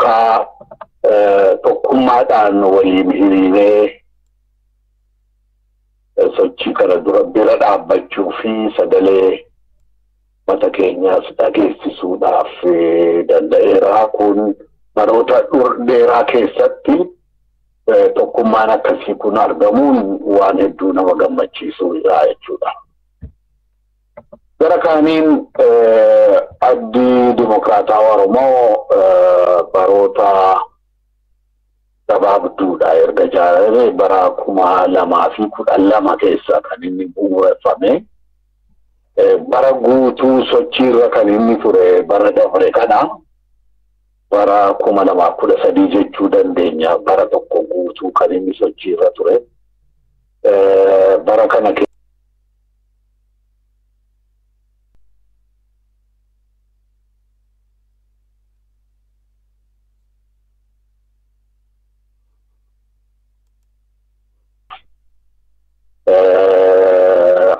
duukaa tokkummaadhaan waliin hiriiree sochii kana dura bira dhaabbachuu fi sagalee mata keenyaas dhageessisuudhaaf danda'eera. Kun baroota dheeraa keessatti tokkummaan akkasii kun argamuun waan hedduu nama gammachiisuudha jechuudha. Gara kaaniin Addi Dimokiraataa Oromoo baroota gabaabduudha erga ijaarame bara 2012 keessa kan inni bu'uureffame. Bara guutuu sochiirra kan inni ture bara dabre kana bara 2013 jechuu dandeenya. Bara tokko guutuu kan inni sochiirra ture. Bara kana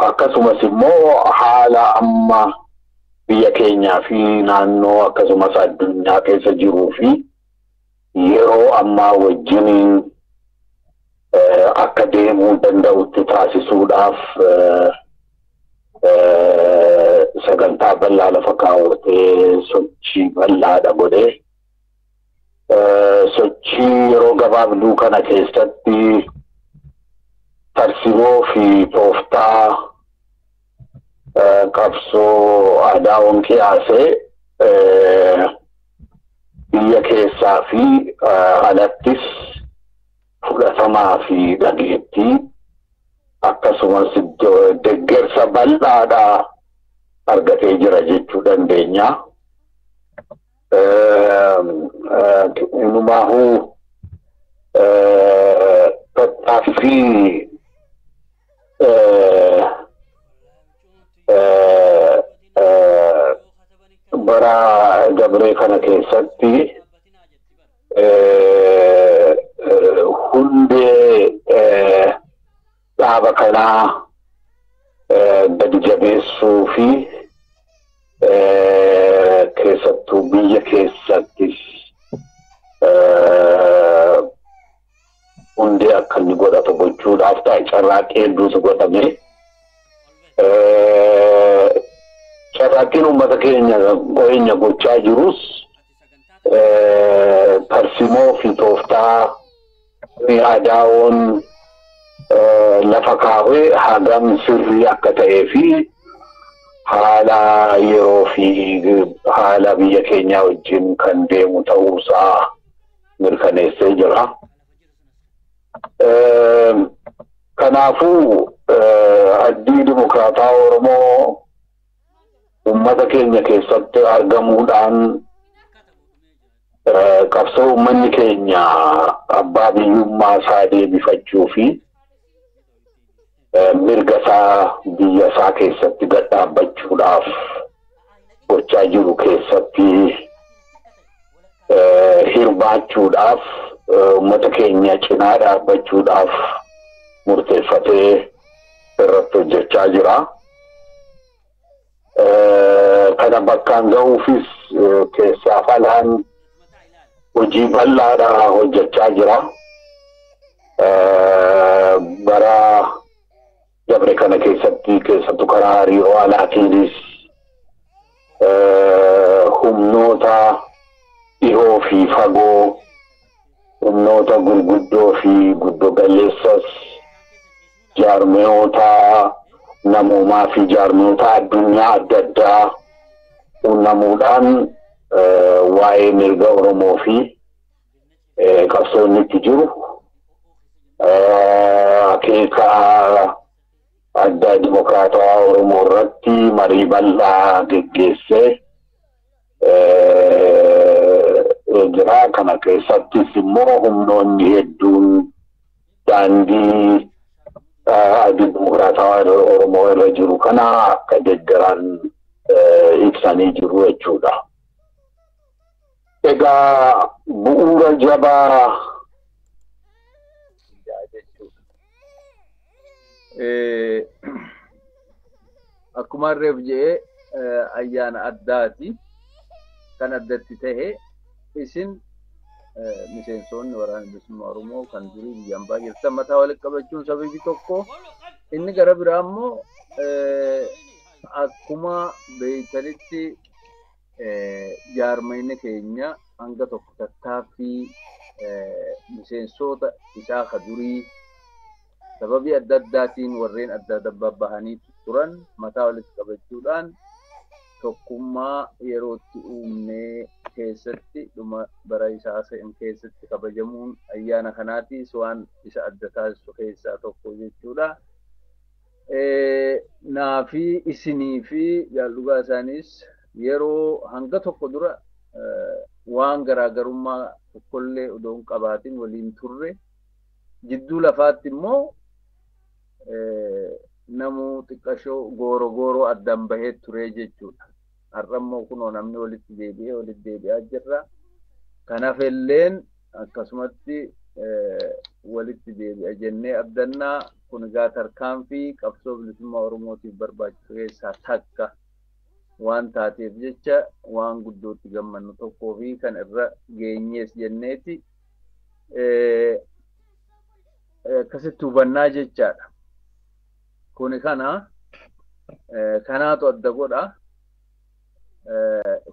akkasumas immoo haala amma biyya keenyaa fi naannoo akkasumas addunyaa keessa jiruu fi yeroo ammaa wajjiniin akka deemuu danda'utti taasisuudhaaf sagantaa bal'aa lafa kaawwatee sochii bal'aadha godhee sochii yeroo gabaabduu kana keessatti tarsimoo fi tooftaa qabsoo aadaa wanqiyaasee biyya keessaa fi alattis fudhatamaa fi dhageettii akkasumas deeggarsa bal'aadhaa argatee jira jechuu dandeenya. Inumaahuu tattaaffii bara dabree kana keessatti hundee dhaaba kanaa gadi jabeessuu fi keessattuu biyya keessattis hundee akka inni godhatu gochuudhaaf carraaqqii hedduutu godhame. Carraaqqiin uummata keenya gochaa jirus tarsimoo fi tooftaa aadaa'oon lafa kaawwee hagam sirrii akka ta'ee fi haala yeroo fi haala biyya keenyaa wajjin kan deemu ta'uusaa mirkaneessee jira. Kanaafuu Addi Dimokiraataa Oromoo uummata keenya keessatti argamuudhaan qabsoo uummanni keenya abbaa biyyummaa isaa deebifachuu fi mirga isaa biyya isaa keessatti gad dhaabbachuudhaaf gochaa jiru keessatti hirmaachuudhaaf uummata keenya cinaa dhaabbachuudhaaf murteeffatee irratti hojjechaa jira. Kana bakkaan ga'uufis keessaaf alaan hojii bal'aadhaa hojjechaa jira. Bara dabre kana keessattuu karaa hariiroo alaatiinis humnoota dhihoo fi fagoo, humnoota gurguddoo fi guddoo galeessas, jaarmiyoota namoomaa fi jaarmiyoota addunyaa adda addaa uumamuudhaan waa'ee mirga Oromoo fi qabsoonni itti jiru akeeka Adda Dimokiraataa Oromoo irratti marii bal'aa geggeessee jira. Kana keessattis immoo humnoonni hedduun daandii Adda Dimokiraataa Oromoo irra jiru kana akka deeggaran ibsanii jiru jechuudha. Egaa bu'uura jabaa akkuma reef jee ayyaana addaati kan addatti ta'e isin miseensonni waraana bilisummaa Oromoo kan durii biyyaan baay'atan mataa walitti qabachuun sababii tokko inni gara biraa immoo akkuma beeytanitti jaarmayni keenya hanga tokko tattaaffii miseensota isaa ka durii sababii adda addaatiin warreen adda adda babbahanii turan mataa walitti qabachuudhaan tokkummaa yerootti uumnee keessatti dhuma bara isaa sa'in keessatti kabajamuun ayyaana kanaatis waan isa adda taasisu keessaa tokko jechuudha. Naafi isinii fi jaallugaa isaanis yeroo hanga tokko dura waan garaagarummaa tokkollee odoon qabaatiin waliin turre jidduu lafaatti immoo namuu xiqqashoo gooro addaan bahee ture jechuudha. Har'a immoo kunoo namni walitti deebi'aa jirra. Kanaaf illeen akkasumatti walitti deebi'a jennee abdannaa kun egaa tarkaanfii qabsoo bilisummaa Oromootiif barbaachisu keessaa takka waan taateef jecha waan guddootti gammannu tokkoo fi kan irra geenyees jenneeti akkasitti hubannaa jechaadha. Kuni kanaatu adda godha.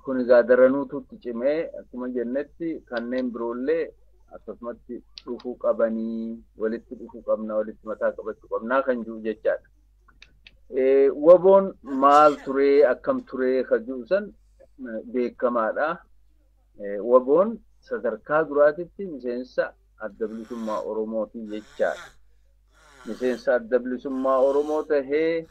Kun egaa daranuututti cimee akkuma jennetti kanneen biroollee akkasumatti dhufuu qabanii walitti dhufuu qabna walitti mataa qabachuu qabnaa kan jiru jechaadha. Waboon maal turee akkam turee kan jiru san beekamaadha. Waboon sadarkaa duraatitti miseensa adda bilisummaa Oromooti jechaadha. Miseensa adda bilisummaa Oromoo tahee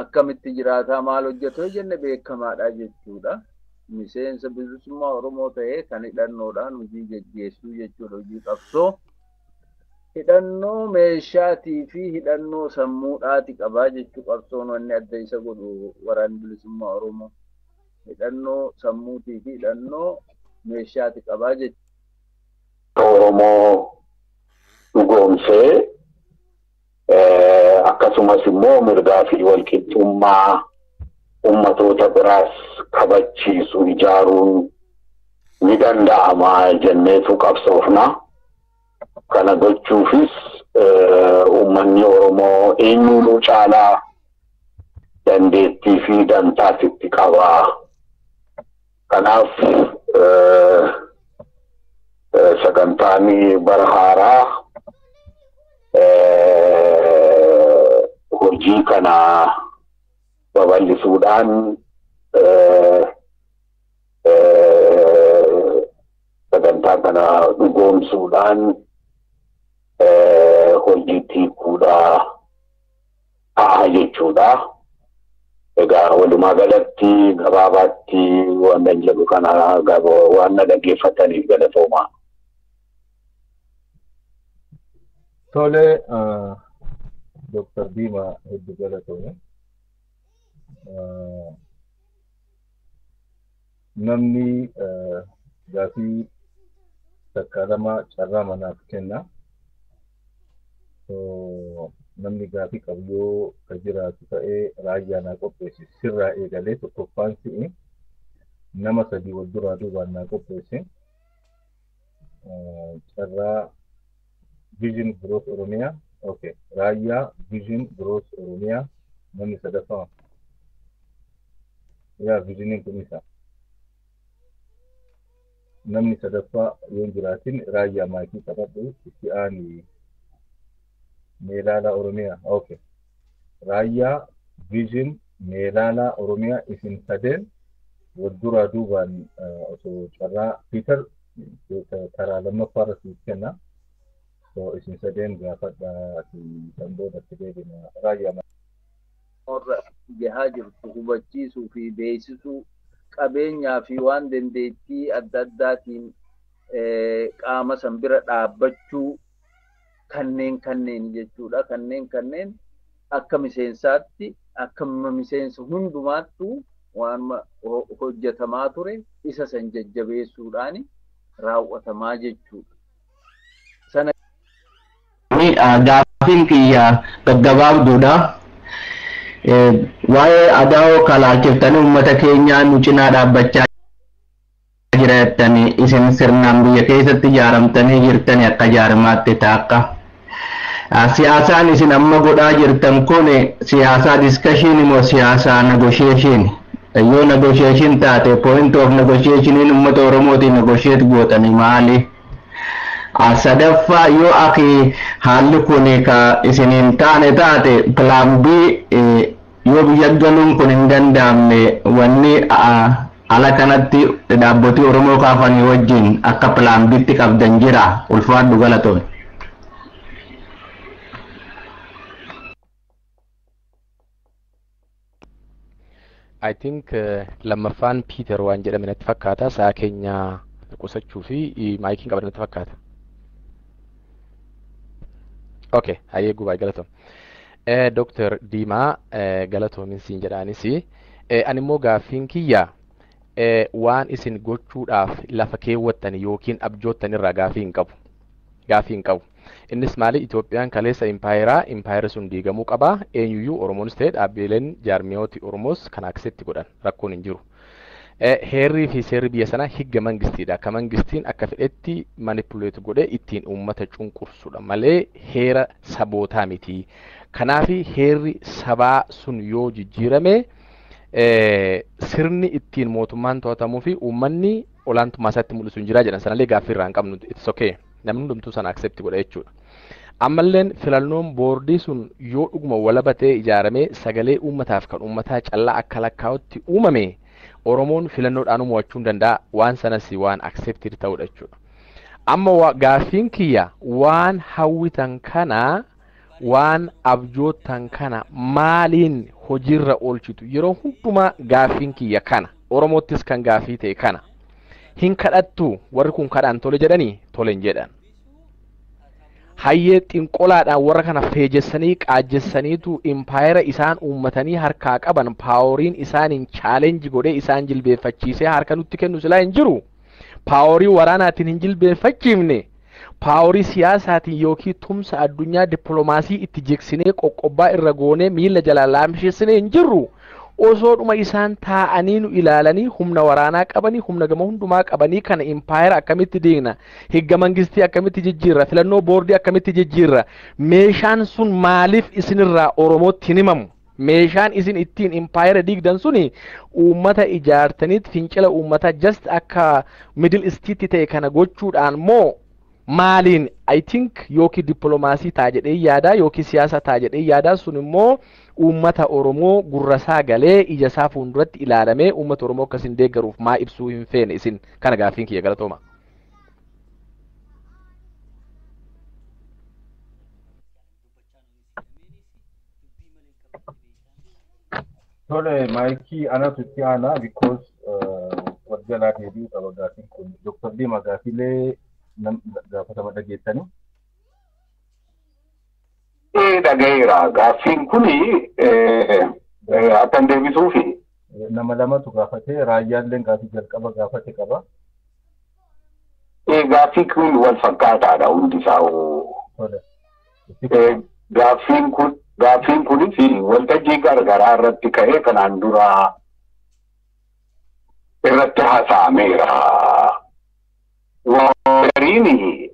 akkamitti jiraataa maal hojjetu jenne beekamaadha jechuudha. Miseensa bilisummaa Oromoo tahee kan hidhannoodhaan hojii gaggeessuu jechuudha. Hojii qabsoo hidhannoo meeshaatii fi hidhannoo sammuudhaati qabaa jechuu qabsoon wanni adda isa godhu waraanni bilisummaa Oromoo. Hidhannoo sammuutii fi hidhannoo meeshaati qabaa jechuudha. Oromoo dhugoomsee akkasumas immoo mirgaa fi walqixxummaa ummatoota biraas kabachiisu ijaaruun ni danda'ama jenneetu qabsoofna. Kana gochuufis uummanni Oromoo eenyuunuu caalaa dandeettii fi dantaasitti qabaa. Kanaaf sagantaan bara haaraa hojii kana babal'isuudhaan sagantaa kana dhugoomsuudhaan hojiitti hiikuudha ta'a jechuudha. Egaa walumaa galatti gabaabaatti waan jedhu kana waan dhaggeeffataniif galatoomaa. Tole Dr. Dima hedduu galatoome. Namni gaafii takka lama carraa manaaf kenna. Namni gaafii qabu yoo ka jiraatu ta'ee raayyaa naa qopheesse sirraa eegalee tokkoffaan si'i nama sadii wal duraa duubaan naa qopheesse. Carraa Vision Growth Oromiyaa. Okay. Raayyaa Vision Growth Oromiyaa namni sadaffaa. Yaa Visionin kun isa. Namni sadaffaa yoo jiraatin raayyaa maakii qabadhu itti aani Meelaalaa Oromiyaa. Okay. Raayyaa Vision Meelaalaa Oromiyaa isin sadeen wal duraa duubaan osoo carraa Peter karaa lammaffaarra siif kenna. So isin sadeen gaafadhaa kan boodatti deebina raayyaa warra gahaa jirtu hubachiisuu fi beeksisuu qabeenyaa fi waan dandeettii adda addaatiin qaama san bira dhaabbachuu kanneen jechuudha. Kanneen akka miseensaatti akka miseensa hundumaattuu waan hojjetamaa ture isa san jajjabeessuudhaan raawwatamaa jechuudha. Gaaffiin kiyya gaggabaabduudha. Waa'ee adaa'oo kalaachiftanii uummata keenyaa nu cinaa dhaabbachaa jira jettanii isin sirnaan biyya keessatti ijaaramtanii jirtanii akka jaarmaatti taakka. Siyaasaan isin amma godhaa jirtan kun siyaasa discussion moo siyaasa negotiation? Yoo negotiation taate point of negotiation uummata Oromootiin negotiate gootanii maali? Sadaffaa yoo akki haalli kun ka isiniin taane taate plan B yoo biyya galuun kun hin danda'amne wanni ala kanatti dhaabbotii Oromoo kaafanii wajjin akka plan B'tti qabdan jira ulfaadhu galatoon. I think lammaffaan Peter waan jedhame natti fakkaata sa'a keenya qusachuu fi maayikiin qaban natti fakkaata. Okay, hayyee gubaa galatoom. Dr. Diimaa galatoomin siin jedhaanis ani immoo gaaffiin kiyya waan isin gochuudhaaf lafa keewwattan yookiin abjoottan irraa gaaffii hin qabu. Innis maali Itoophiyaan kaleessa impaayera sun diigamuu qaba. Eenyuyyuu Oromoonis ta'e dhaabbileen jaarmiyooti Oromoos kan aksetti godhan rakkoon hin jiru. Heerrii fi seerri biyya sanaa higga mangistiidha. Akka mangistiin akka fedhetti manipuleetu godhee ittiin uummata cunqursudha malee heera sabootaa miti. Kanaaf heerri sabaa sun yoo jijjiirame sirni ittiin mootummaan to'atamuu fi uummanni olaantummaa isaatti mul'isu hin jira jedhan sanallee gaaffii irraa hin qabnu. It's okay. Namni hundumtuu sana akseepti godha jechuudha. Ammalleen filannoon boordii sun yoo dhuguma walabatee ijaaramee sagalee uummataaf kan uummataa callaa akka lakkaa'utti uumame Oromoon filannoodhaan mo'achuu hin danda'a. Waan sanas waan akseeptii ta'udha jechuudha. Amma gaaffiin kiyya waan hawwitan kana waan abjoottan kana maaliin hojiirra oolchitu yeroo hundumaa gaaffiin kiyya kana Oromoottis kan gaaffii ta'e kana. Hin kadhattu warri kun kadhaan tole jedhanii tole hin jedhan. Hayyee xinqolaadhaan warra kana feejessanii qaajjessaniitu impaayera isaan uummatanii harkaa qaban paaworiin isaaniin chaalenji godhee isaan jilbeeffachiisee harka nutti kennu silaa hin jiru. Paaworii waraanaatiin hin jilbeeffachiifne paaworii siyaasaatiin yookiin tumsa addunyaa dippiloomaasii itti jigsinee qoqqobbaa irra goonee miila jala laamsheessinee hin jirru. Osoodhuma isaan taa'anii nu ilaalanii humna waraanaa qabanii humna gama hundumaa qabanii kana impaayera akkamitti diigna higga mangistii akkamitti jijjiirra filannoo boordii akkamitti jijjiirra meeshaan sun maaliif isinirraa Oromootti hin himamu meeshaan isin ittiin impaayera diigdan suni uummata ijaartaniit fincila uummata just akka middle eastiitti ta'e kana gochuudhaan moo maaliin I think yookiin dippiloomaasii ta'a jedhee yaadaa yookiin siyaasa ta'a jedhee yaadaa sun immoo uummata Oromoo gurrasaa galee ija isaa fuulduratti ilaalamee uummata Oromoo akkasiin deeggaruuf maa ibsuu hin feene isin kana gaaffiin kiyya galatooma. Tole maayikii anatu itti aanaa because waggalaa deebi'uu qaba gaaffiin kun Dr. Diimaa gaaffiilee gaafatama dhageessanii. Dhagayeera gaaffiin kuni akkan deebisuufi. Nama lamatu gaafatee raayyaalleen gaaffii jalqaba gaafate qaba. Gaaffii kun wal fakkaataadha hundisaa. Gaaffiin kunis waltajjii garagaraa irratti ka'ee kanaan dura irratti haasa'ameera. Waariini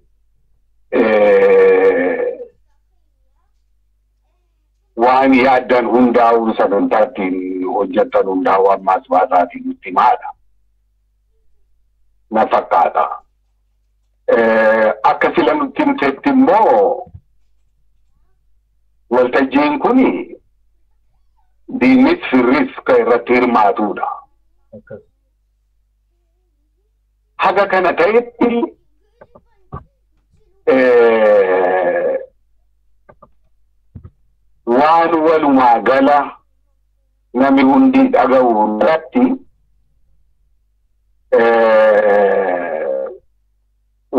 waan yaaddan hundaa'uun sagantaattiin hojjettan hundaa'uu ammaas baasaatiin nutti maadha. Na fakkaata. Akka sila nutti himteetti immoo waltajjiin kuni diinnis firris kan irratti hirmaatudha. Haga kana ta'etti waan walumaa gala nami hundi dhaga'u irratti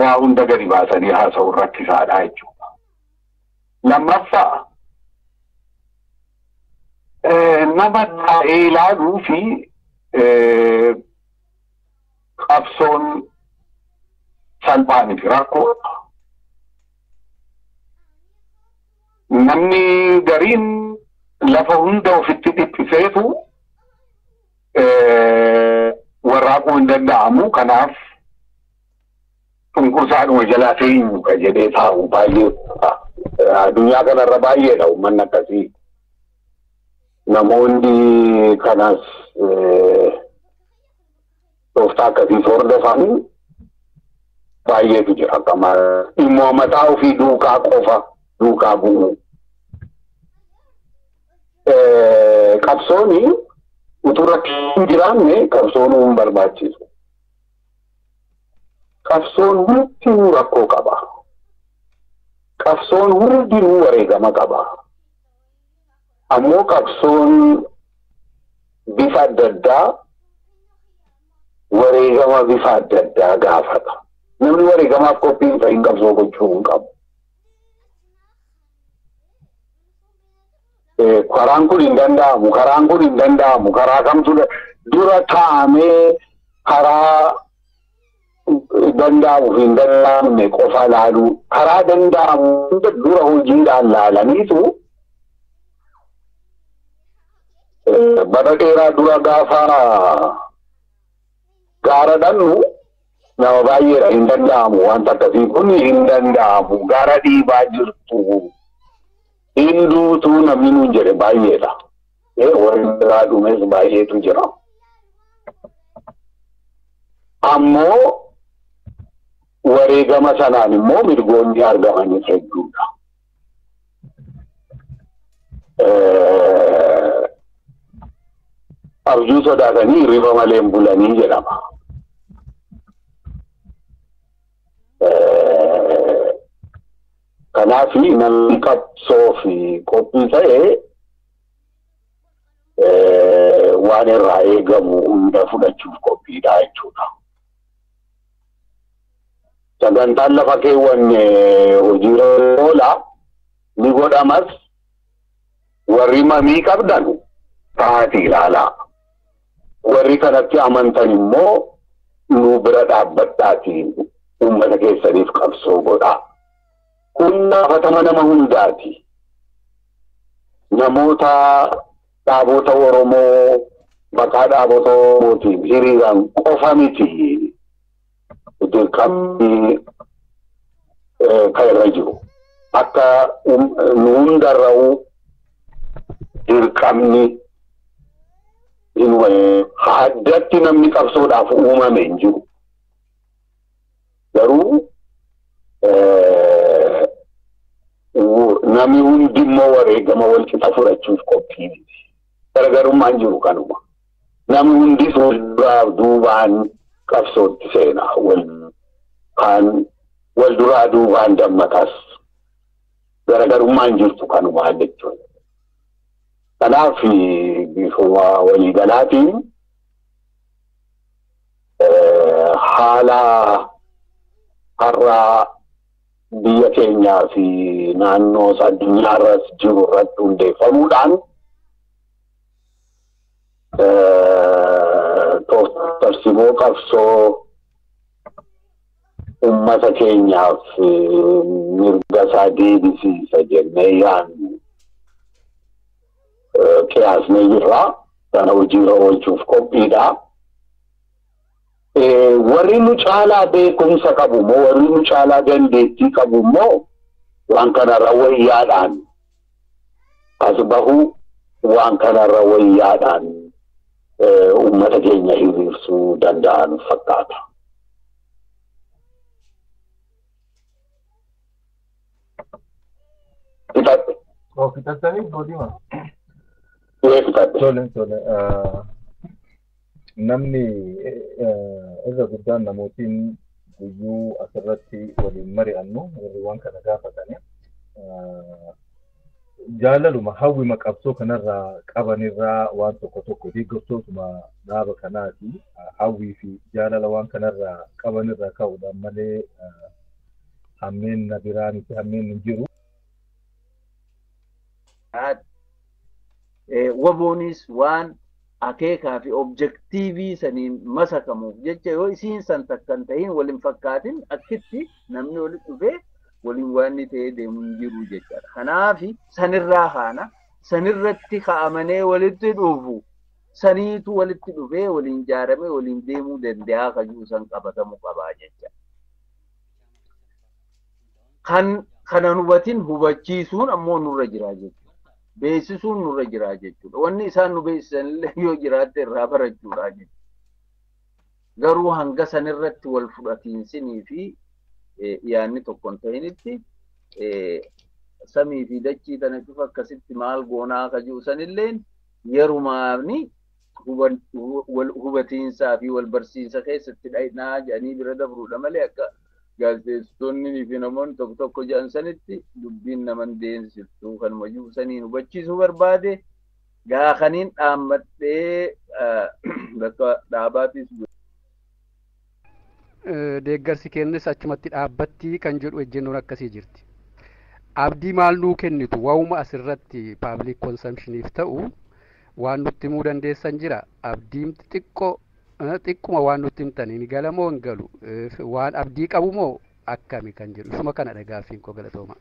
waa hunda gadi baasanii haasa'u rakkisaadha jechuudha. Lammaffaa nama taa'ee ilaaluu fi qabsoon salphaa miti rakkoodha. Namni gariin lafa hunda ofitti dhiphiseetu warra warraaquu hin danda'amu kanaaf cunqursaadhuma jalaa ta'in ka jedhee taa'u baay'ee addunyaa kanarra baay'eedha uummanni akkasii namoonni kanas tooftaa akkasii hordofan baay'eetu jira akkama dhimma mataa ofii duukaa qofa duukaa bu'u qabsooni utuu rakkinni hin jiraanne qabsoon hin barbaachisu. Qabsoon hundinuu rakkoo qaba. Qabsoon hundinuu wareegama qaba. Ammoo qabsoon bifa adda addaa wareegama bifa adda addaa gaafata. Namni wareegamaaf qophii hin ta'in qabsoo gochuu hin qabu. Karaan kun hin danda'amu, karaan kun hin danda'amu, karaa kamtu dura taa'amee karaa danda'amu fi hin danda'amne qofa laalu karaa danda'amu dura hojiidhaan laalaniitu bara dheeraa dura gaafa gaara dhannu nama baay'eedha hin danda'amu wanta akkasii kun hin danda'amu gaara dhiibaa jirtu hinduutu namni nuun jedhe baay'eedha warri biraa dhumes baay'eetu jira ammoo wareegama sanaan immoo mirgoonni argamanis hedduudha. Abjuu sodaatanii riba malee hin bulanii jedhama. Kanaaf namni qabsoo fi qophii ta'e waan irraa eegamu hunda fudhachuuf qophiidha jechuudha. Sagantaan lafa keewwanne hojiirra oola ni godhamas warri mamii qabdan taa'atii ilaalaa. Warri kanatti amantan immoo nu bira dhaabbadhaatii uummata keessaniif qabsoo godhaa. Kun gaafatama nama hundaati. Namoota dhaabota Oromoo maqaa dhaabota Oromootiin hiriiraan qofa miti. Dirqamni kan irra jiru. Akka nu hundarra'u dirqamni addatti namni qabsoodhaaf uumame hin jiru. Garuu namni hundi immoo wareegama wal qixa fudhachuuf qophii miti. Garaagarummaan jiru kanuma. Namni hundi fuulduraaf duubaan qabsootti seenaa wal duraa duubaan dammaqas. Garaagarummaan jirtu kanuma jechuudha. Kanaaf bifuma waliigalaatiin haala har'aa biyya keenyaa fi naannoo addunyaarras jiru irratti hundeeffamuudhaan tarsiimoo qabsoo uummata keenyaaf mirga isaa deebisiisa jennee yaadnu qiyaasnee jirra. Kana hojiirra oolchuuf qophiidha. Warri nu caalaa beekumsa qabu immoo warri nu caalaa dandeettii qabu immoo waan kanarra wayyaadhaan as bahu waan kanarra wayyaadhaan uummata keenya hiriirsuu danda'an fakkaata. Fixattanii boodima. Tole. Namni irra guddaan namootiin guyyuu asirratti waliin mari'annu warri waan kana gaafatanii jaalaluma hawwima qabsoo kanarraa qabanirraa waan tokko deeggartootuma dhaaba kanaati hawwii fi jaalala waan kanarraa qabanirraa ka'uudhaan malee hammeen na biraa miti hammeen hin jiru. Waboonis waan akeekaa fi objektiivii saniin masakamuuf jecha yoo isiin san takkan ta'in waliin fakkaatin akkitti namni walitti dhufee waliin waan inni ta'ee deemu hin jiru jechaadha. Kanaaf sanirraa haana sanirratti ka'amanee walitti dhufu saniitu walitti dhufee waliin ijaarame waliin deemuu danda'a kajuu san qabatamu qabaa jecha. Kanan hubatin hubachiisuun ammoo nurra jira jechuudha. Beeksisuun nurra jira jechuudha. Wanni isaan nu beeksisan illee yoo jiraatte irraa barachuudha jechuudha. Garuu hanga sanirratti wal fudhatiinsinii fi yaanni tokko hin ta'initti samii fi dachii tana cufa akkasitti maal goonaa kajuu sanilleen yerumaafni hubatiinsaa fi wal barsiisa keessatti dhaynaa jedhanii bira dabruudha malee akka gaazexeessitoonni fi namoonni tokko tokko jedhan sanitti dubbiin naman deemsiftuu kanuma saniin hubachiisuu barbaade gaakaniin dhaammadhee bakka dhaabaatis deeggarsi kennis achumatti dhaabbatti kan jedhu ejjennoon akkasii jirti. Abdii maal nuu kennitu waa'uma asirratti public consumptioniif ta'u waan nutti himuu dandeessan jira. Abdiin xiqquma waan nutti himtaniin galamoo hin galu waan abdii qabu moo akkami kan jedhu isuma kana dhagaaffiin koo galatooma.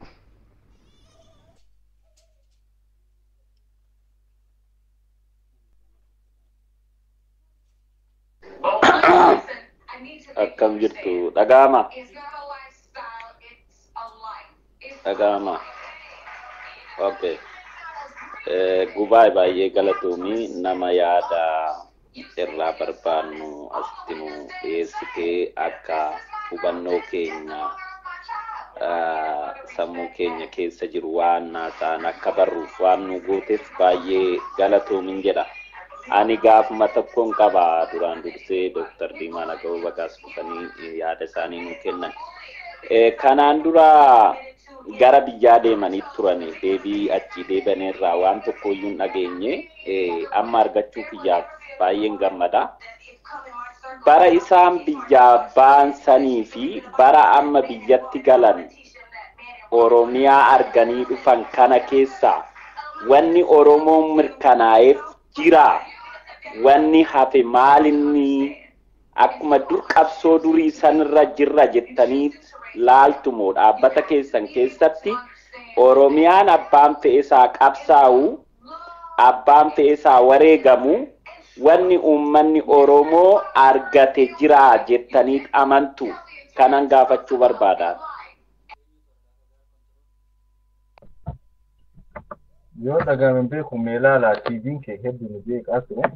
Akkam jirtu dhaga'ama. Okay. Gubaay baay'ee galatoomii nama yaada irraa barbaannu asitti nu dhiyeessitee akka hubannoo keenya sammuu keenya keessa jiru waan naasaan akka barruuf waan nu gooteef baay'ee galatoomin jedha. Ani gaafuma tokkoon qaba duraan dursee Dr. Diimaa Naga'oo bagaas dhufanii yaada isaanii nu kennan. Kanaan dura gara biyyaa deemanii turanii deebii achi deebi'anirraa waan tokko iyyuu hin dhageenye amma argachuu kiyyaaf baay'een gammada. Bara isaan biyyaa baansanii fi bara amma biyyatti galan Oromiyaa arganii dhufan kana keessaa wanni Oromoon mirkanaa'eef jira. Wanni hafe maalinni akkuma dur qabsoo durii sanirra jirra jettanii laaltu moo dhaabbata keessan keessatti Oromiyaan abbaan fe'isaa qabsaa'u abbaan fe'isaa wareegamu wanni uummanni Oromoo argate jira jettanii amantu kanan gaafachuu barbaada. Yoo dhagaame beeku meelaalaa TV'n kee hedduu nu beekaa ture.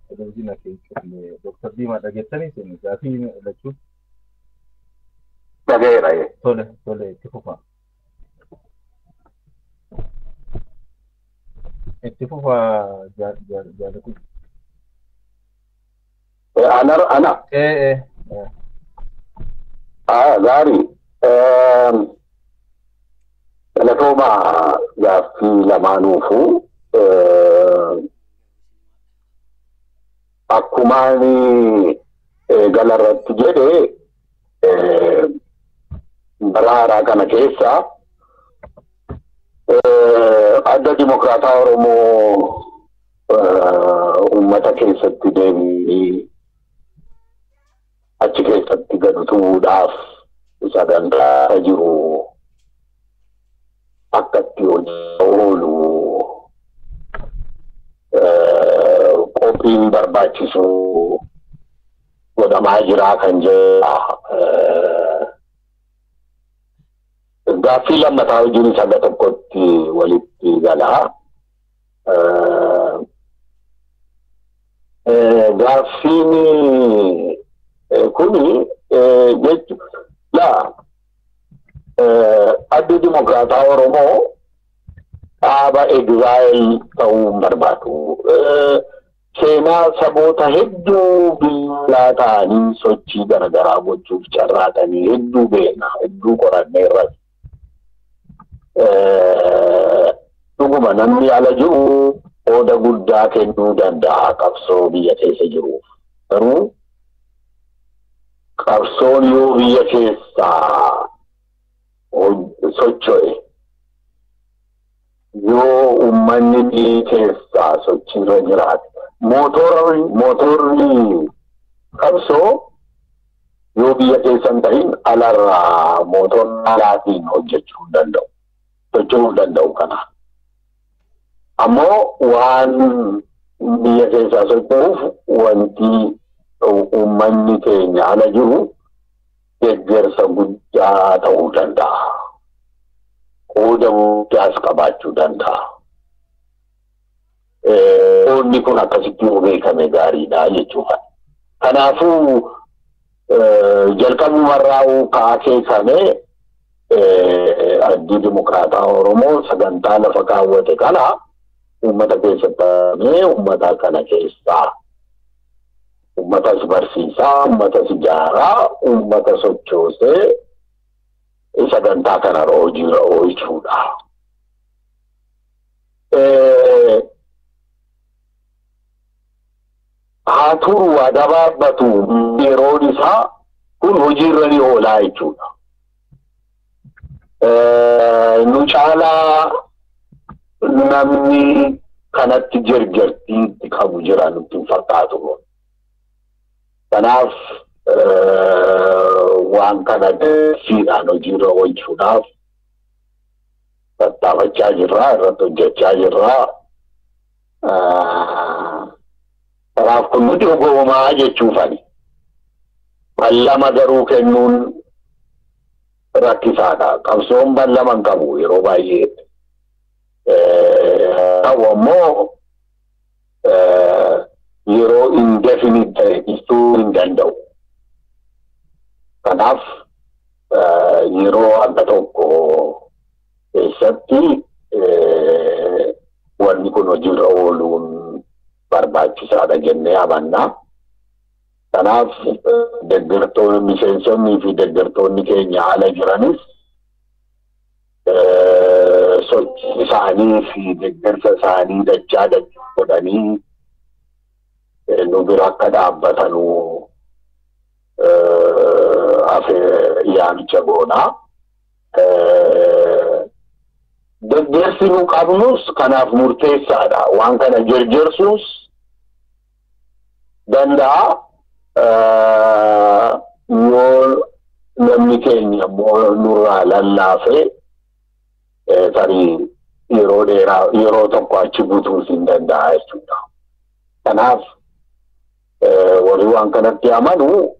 Televizyiina keessatti Dr. Diimaa dhageessanii seenuu gaafii lachuuf. Tole itti fufa. Itti fufa jaalatu. Ana. Gaarii. Galatooma gaaffii lamaanuufu akkumaani galarratti jedhe bara haaraa kana keessa adda dimokraataa Oromoo uummata keessatti deebii achi keessatti gad turuudhaaf sagantaa jiru akkatti hojii oolu qophiin barbaachisu godhamaa jira kan jedhu gaaffii lammataa wajjin saga tokkotti walitti gala. Gaaffiin kuni jechuudha adda dimokraataa Oromoo dhaaba egzaayil ta'uu barbaadu. Seenaa saboota hedduu biyyaa ta'anii sochii garaagaraa gochuuf carraaqanii hedduu beekna hedduu qorannee irratti. Dhuguma namni ala jiru qooda guddaa kennuu danda'a qabsoo biyya keessa jiruuf. Garuu qabsoon yoo biyya keessaa socho'e yoo uummanni biyya keessaa sochiirra jiraate mootorri qabsoo yoo biyya keessa hin ta'in alarraa mootorri alaatiin hojjechuu danda'u. Socho'uu danda'u kana. Ammoo waan biyya keessaa socho'uuf wanti uummanni keenya ala jiru deeggarsa guddaa ta'uu danda'a. Qooda guddaas qabaachuu danda'a. Qoodni kun akkasitti yoo beekame gaariidha jechuudha. Kanaafuu jalqabumarraa kaasee addi dimokiraataa Oromoo sagantaa lafa kaawwate kana uummata keessatti uummata kana keessaa uummatas barsiisaa, uummatas ijaaraa, uummata sochoosee sagantaa kana hojiirra oolchuudha. Haa turu waa dabaabbatu yeroon isaa kun hojiirra ni oolaa jechuudha. Nu caalaa namni kanatti jarjartii qabu jira nutti fakkaatu. Kanaaf waan kana fiidhaan hojiirra oolchuudhaaf tattaafachaa jirra, irratti hojjechaa jirra. Kanaaf kun nuti ogoomaa jechuufani. Ballama garuu kennuun rakkisaadha. Qabsoon ballama hin qabu yeroo baay'ee. Ta'u ammoo yeroo indefinite ta'e ibsuu hin danda'u. Kanaaf yeroo adda tokko keessatti wanni kun hojiirra ooluun barbaachisaadha jennee amanna. Kanaaf deeggartoonni miseensonnii fi deeggartoonni keenya ala jiranis sochii isaanii fi deeggarsa isaanii dachaa godhanii nu bira akka dhaabbatanuu yaamicha goonaa. Deeggarsi nu qabnus kanaaf murteessaadha. Waan kana jarjarsuus danda'a. Yoo namni keenya nurraa lallaafee tarii yeroo dheeraa yeroo tokko achi butuus hin danda'a jechuudha. Kanaaf warri waan kanatti amanu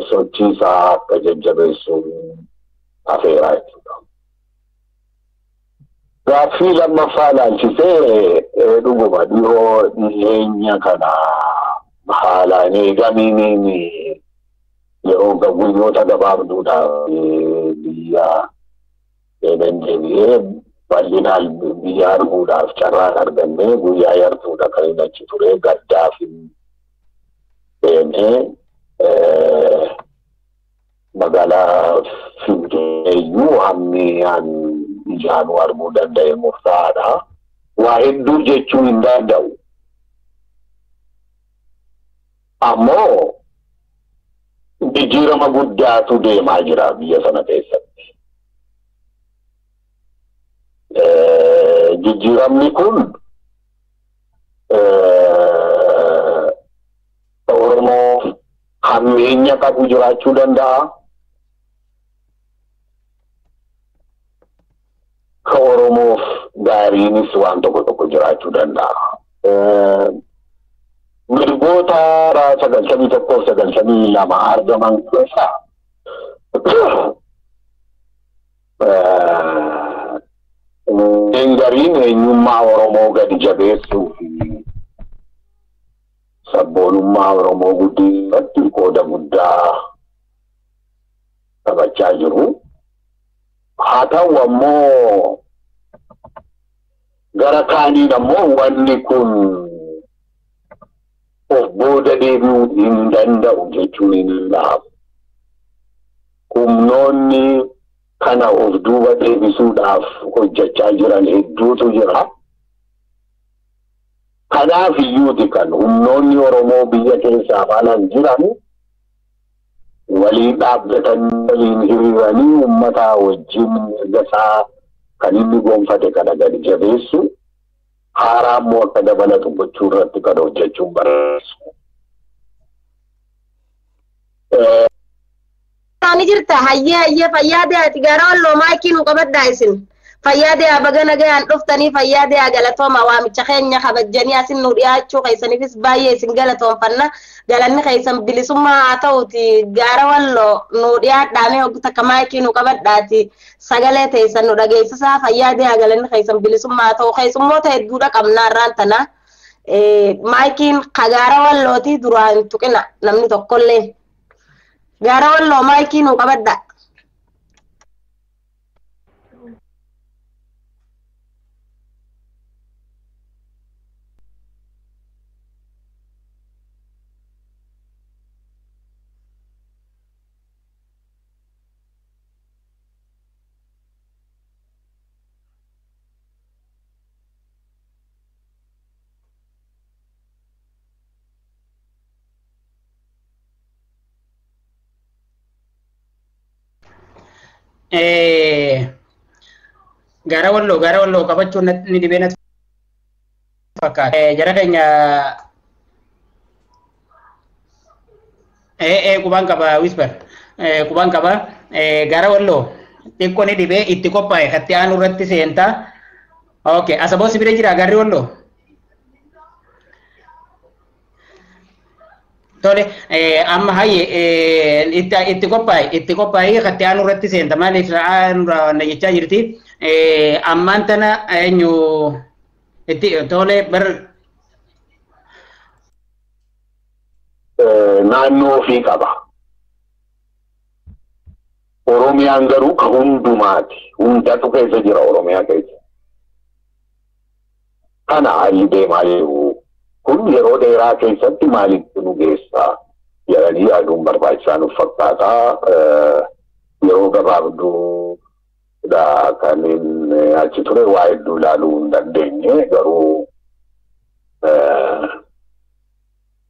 sochii isaa akka jajjabeessuun afeeraa jechuudha. Gaaffii lammaffaa ilaalchisee dhuguma dhiyoo dhiyeenya kana haalaan eegamiin yeroo guyyoota gabaabduudhaaf biyya deebi'ee bal'inaan biyya arguudhaaf carraan argannee guyyaa yartuudha kan inni achi ture gaddaaf deemee magaalaa Finfinneeyyuu hammi ijaanu arguu danda'e murtaa'aadha. Waa hedduu jechuu hin danda'u. Ammoo jijjiirama guddaatu deemaa jira biyya sana keessatti. Jijjiiramni kun Oromoo hammeenya qabu jiraachuu danda'a. Ka Oromoof gaariinis waan tokko tokko jiraachuu danda'a. Mirgoota 91-92 argaman keessaa gariin eenyummaa Oromoo gadi jabeessuu fi sabboonummaa Oromoo guddisuu qooda guddaa taphachaa jiru. Haa ta'u ammoo gara kaaniin ammoo wanni kun of booda deebi'uu hin danda'u jechuun hin danda'amu. Humnoonni kana of duuba deebisuudhaaf hojjechaa jiran hedduutu jira. Kanaaf iyyuuti kan humnoonni Oromoo biyya keessaa alaan jiran waliin dhaabbatanii waliin hiriiranii uummata wajjin gasaa kan inni gonfate kana gadi jabeessu haaraa immoo akka dabalatu gochuu irratti kan hojjechuun barbaachisu. Ani jirta hayyee fayyaa deeti gara walloo maayikii nu qabaddaa isin Fayyade abagana gayaan dhuftanii fayyade galatooma waamicha keenya kabajjanii asin nu dhiyaachuu keessaniifis baay'ee isin galatoonfanna galanni keessan bilisummaa haa ta'uti gaara walloo nu dhiyaadhaame hogta kamaayikii nu qabadhaati sagalee teessan nu dhageessisaa fayyade galanni keessan bilisummaa haa ta'u keessummoota hedduudha qabnaa irraan tana maayikiin gaara wallooti duraan tuqina namni tokkollee gaara walloo maayikii nu qabadha. Gara wallo qabachuun ni dhibeen fakkaata. Jara keenya qubaan qaba whisper qubaan qaba gara wallo xiqqoo ni dhibee itti qophaa'e katti aanu irratti seenta. Okay, asaboo sibire jira garri wallo. Tole amma hayye itti qophaa'e katti aanu irratti seenta maaliif na jechaa jirti. Ammaan tana eenyu itti tole bar naannoo ofii qaba. Oromiyaan garuu ka hundumaati. Hundatu keessa jira Oromiyaa keessa. Kana haalli deemaa jiru kun yeroo dheeraa keessatti maalitti nu geessaa jedhanii yaaduun barbaachisaa nuuf fakkaata. Yeroo gabaabduu kan achi ture waa hedduu ilaaluu hin dandeenye garuu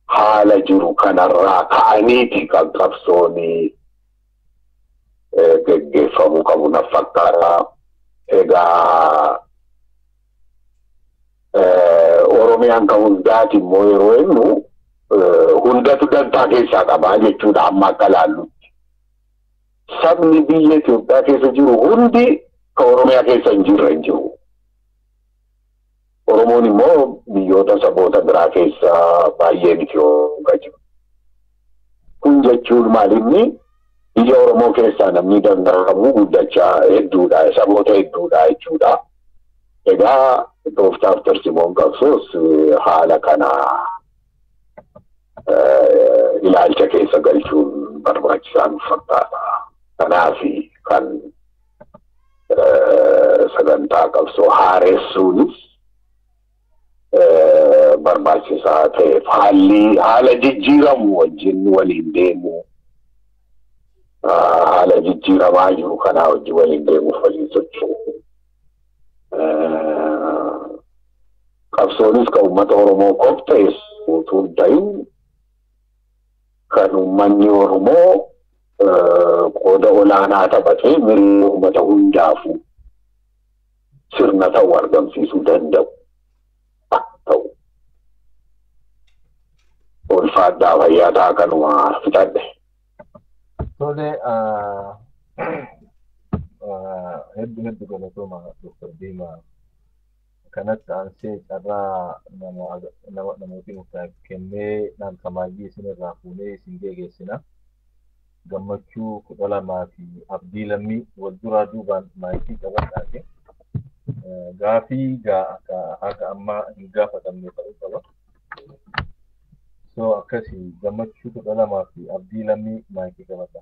haala jiru kanarraa ka'aniiti kan qabsooni geggeeffamuu qabu na fakkaata. Egaa Oromiyaan kan hundaati immoo yeroo jennu hundatu dantaa keessaa qabaa jechuudha amma akka laallutti. Sabni biyya Itoophiyaa keessa jiru hundi kan Oromiyaa keessa hin jirre hin jiru. Oromoon immoo biyyoota saboota biraa keessa baay'een Itoophiyaa jiru. Kun jechuun maalinni biyya Oromoo keessaa namni danda'amu guddachaa hedduudha, saboota hedduudha jechuudha. Egaa tooftaaf tarsimoon qabsoos haala kana ilaalcha keessa galchuun barbaachisaan fakkaata. Kanaafi kan sagantaa qabsoo haaressuunis barbaachisaa ta'eef haala jijjiiramu wajjin waliin deemu haala jijjiiramaa jiru kanaa wajjin waliin deemuuf waliin socho'u. Qabsoonis kan uummata Oromoo qophees utuu hin ta'in kan uummanni Oromoo qooda olaanaa taphatee mirii uummata hundaafuu sirna ta'u argamsiisuu danda'u ta'u. Ulfaadhaa fayyaataa kanuma fixadhe. Tole hedduu galatooma Dr. Diimaa. Kanatti aansee carraa namooti murtaa'e kennee naalkamaayyii isinirraa fuunee isin geeggeessina. Gammachuu 12 fi abdii lammii wal duraa duubaan maayikii qabadhaate. Gaafii haga ammaa hin gaafatamne ta'uu qaba. So akkasii gammachuu 12 fi abdii lammii maayikii qabadha.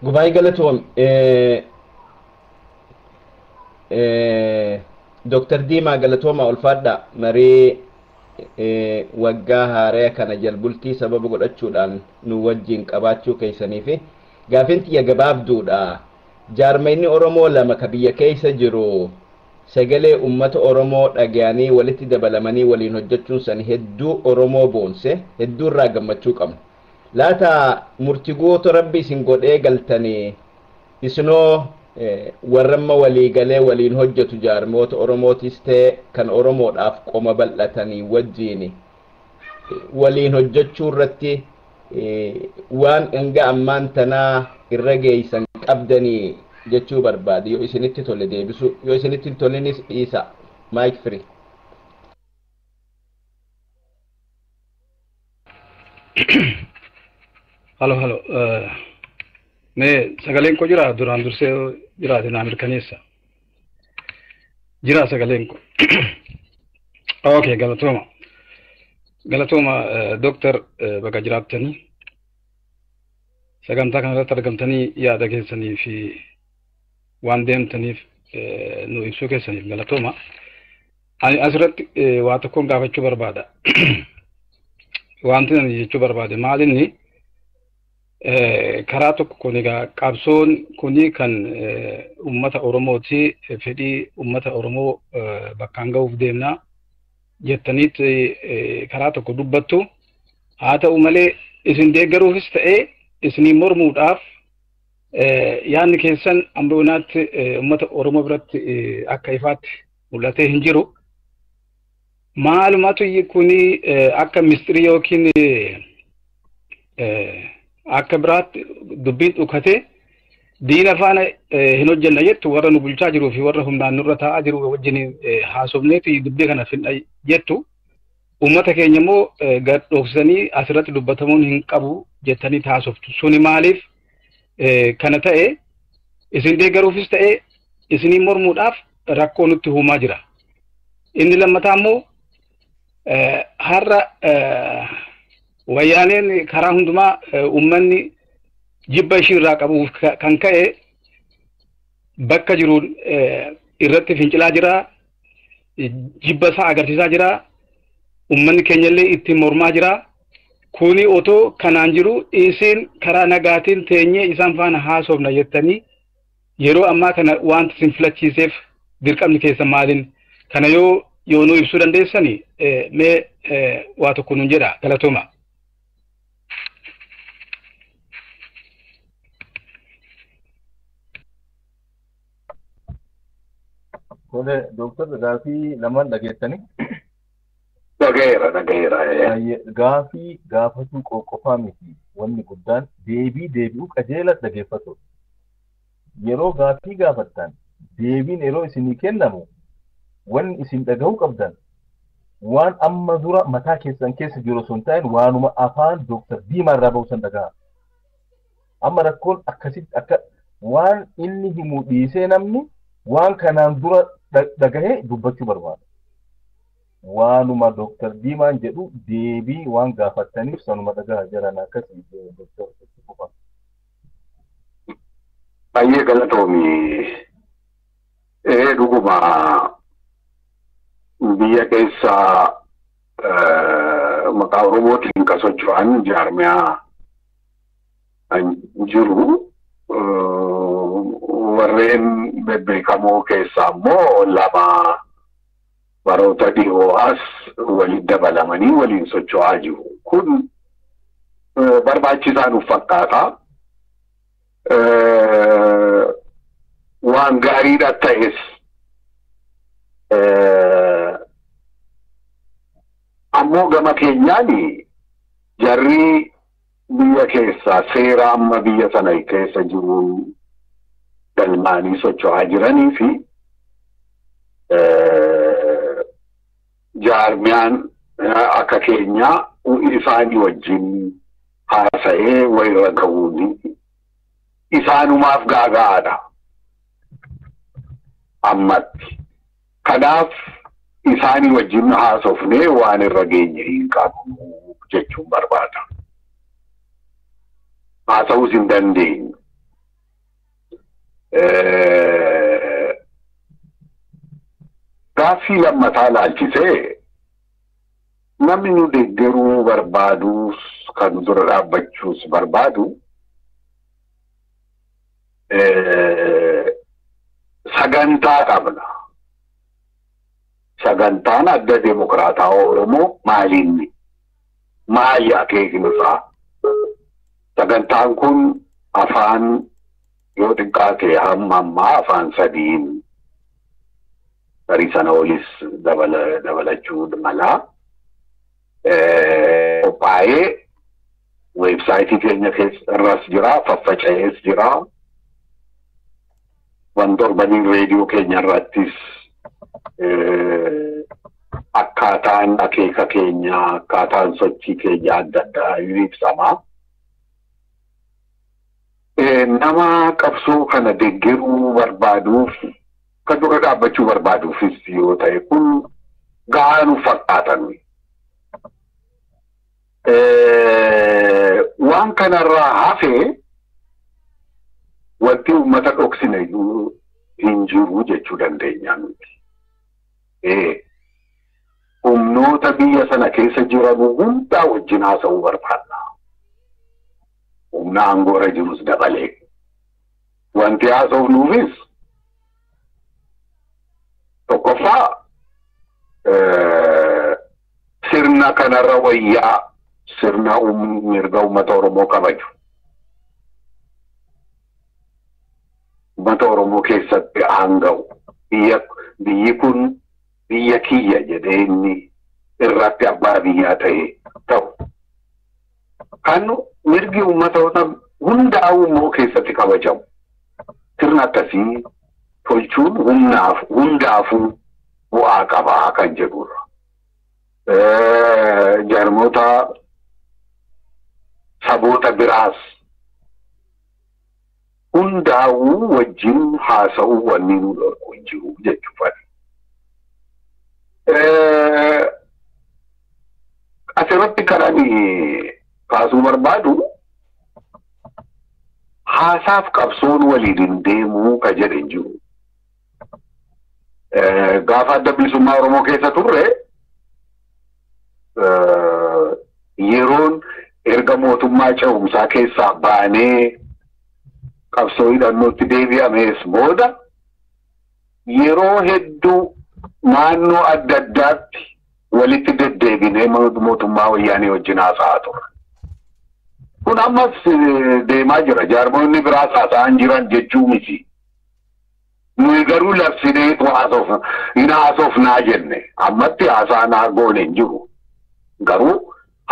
Gubaa'ii galatoom Dr. Diimaa galatooma ulfaadha marii waggaa haaraa kana jalbultii sababa godhachuudhaan nu wajjin qabaachuu keessanii fi gaafiin xiyya gabaabduudha. Jaarmayni Oromoo lama ka biyya keessa jiru sagalee uummata Oromoo dhagayanii walitti dabalamanii waliin hojjechuun san hedduu Oromoo boonse hedduu irraa gammachuu qabna. Laata murtigoota rabbi isin godhee galtanii isinoo warramma walii galee waliin hojjetu jaarmoota Oromootis ta'e kan Oromoodhaaf qoma bal'atanii wajjiin waliin hojjechuu irratti waan hanga ammaan tanaa irra geessan qabdanii jechuu barbaade yoo isinitti tole deebisu yoo isinitti tolenis dhiisa mic free. Halo me sagaleen ko jira duraan dursee jiraate naa mirkaneessa jira sagaleen ko. Okay, galatooma doctor baga jiraattanii sagantaa kanarratti argamtanii yaada keessanii fi waan deemtaniif nu ibsuu keessaniif galatooma. Ani asirratti waa tokkoon gaafachuu barbaada. Wanti ani jechuu barbaade maalinni karaa tokko kun egaa qabsoon kuni kan uummata Oromooti, fedhii uummata Oromoo bakkaan ga'uuf deemnaa jettaniitti karaa tokko dubbattu. Haa ta'u malee isin deeggaruufis ta'ee isinii mormuudhaaf yaadni keessan amboonaatti uummata Oromoo biratti akka ifaatti mul'atee hin jiru. Maalumatu kuni akka mistirii yookiin akka biraatti dubbiin dhukatee diina faana hin hojjenna jettu warra nu bulchaa jiruu fi warra humnaan nurra taa'aa jiru wajjin haasofneeti dubbii kana finna jettu. Uummata keenya immoo gad dhoksanii asirratti dubbatamuun hin qabu jettanii haasoftu. Suni maaliif kana ta'e isin deeggaruufis ta'e isinii mormuudhaaf rakkoo nutti uumaa jira. Inni lammataa immoo har'a wayyaaneen karaa hundumaa uummanni jibba ishii irraa qabuuf kan ka'e bakka jiruun irratti fincilaa jira, jibba isaa agarsiisaa jira, uummanni keenyallee ittiin mormaa jira. Kuni otoo kanaan jiru isin karaa nagaatiin teenyee isaan faana haasofna jettanii yeroo ammaa kana wanti isin filachiiseef dirqamni keessa maalin kana yoo nu ibsuu dandeessani mee waa tokko nuun jedha. Galatooma. Tole Dooktar gaafii lamaan dhageessanii. Dhageera. Gaafii gaafachuu qofaa miti wanni guddaan deebi'uu qajeela dhageeffatu. Yeroo gaafii gaafattan deebiin yeroo isinii kennamu wanni isin dhagahuu qabdan waan amma dura mataa keessan keessa jiru sun ta'in waanuma afaan Dooktar Diimaa irraa bahu san dhagaha. Amma rakkoon akkasitti akka waan inni himu dhiisee namni waan kanaan dura dhagahee dubbachuu barbaada. Waanuma Dooktar Diimaan jedhu deebii waan gaafattaniif sanuma dhagaha jiran akkasii Dooktar Diimaa. Baay'ee galatoomi. Dhuguma biyya keessa maqaa Oromootiin kan socho'an jaarmiyaa jiru. Warreen bebbeekamoo keessaa immoo lama baroota dhihoo as waliin dabalamanii waliin socho'aa jiru. Kun barbaachisaa nuuf fakkaata. Waan gaariidha ta'es ammoo gama keenyaan jarri biyya keessaa seera amma biyya sana keessa jiruun galmaanii socho'aa jiranii fi jaarmiyaan akka keenyaa isaanii wajjin haasa'ee wayirra ga'uun isaanumaaf gaagaadha ammatti. Kanaaf isaanii wajjin haasofnee waan irra geenye hin qabu jechuun barbaada. Haasa'uus hin dandeenyu. Gaaffii lammataa laalchisee namni nu deeggaruu barbaadus kan dura dhaabbachuus barbaadu sagantaa qabna. Sagantaan adda Dimokiraataa Oromoo maalinni? Maali akeeknisaa? Sagantaan kun afaan yoo xiqqaate hamma ammaa afaan sadiin tarii sana olis dabalachuu malaa qophaa'ee Weebsaayitii keenya irras jira, faffaca'ees jira. Wantorbaniin reediyoo keenya irrattis akkaataan akeeka keenya, akkaataan sochii keenya adda addaa ibsama. Nama qabsoo kana deeggaruu barbaaduuf, kan dura dhaabbachuu barbaaduufis yoo ta'e kun gahaa nu fakkaatan. Waan kanarraa hafee wanti uummata dhoksine hin jiru jechuu dandeenya nuti. Humnoota biyya sana keessa jiran hundaa wajjin haasa'uu barbaadna. Humna aangoorra jirus dabalee. Wanti haasa'uufis tokkoffaa sirna kanarra wayyaa sirna mirga uummata Oromoo kabaju. Uummata Oromoo keessatti aanga'u. Biyyi kun biyya kiyya jedhee inni irratti abbaa biyyaa ta'u. Kan mirgi uummatoota hundaa'uu immoo keessatti kabajamu. Sirna akkasii tolchuun hundaafuu bu'aa qabaa kan jedhudha. Jarmoota saboota biraas hundaa'uu wajjin haasa'uu wanni nu dhorku hin jiru jechuudha. Asirratti kanan kaasuu barbaadu haasaaf qabsoon waliin deemuu ka jedhe hin jiru. Gaafa adda bilisummaa Oromoo keessa turre yeroon erga mootummaa ce'umsaa keessaa baanee qabsoo hidhannootti deebi'amees booda yeroo hedduu naannoo adda addaatti walitti deddeebinee mootummaa wayyaanee wajjin haasa'aa ture. Kun ammas deemaa jira. Jaarmoonni biraas haasa'an jiran jechuu miti. Nuyi garuu labsinee hin haasofnaa jenne. Ammatti haasa'anaa goone hin jiru. Garuu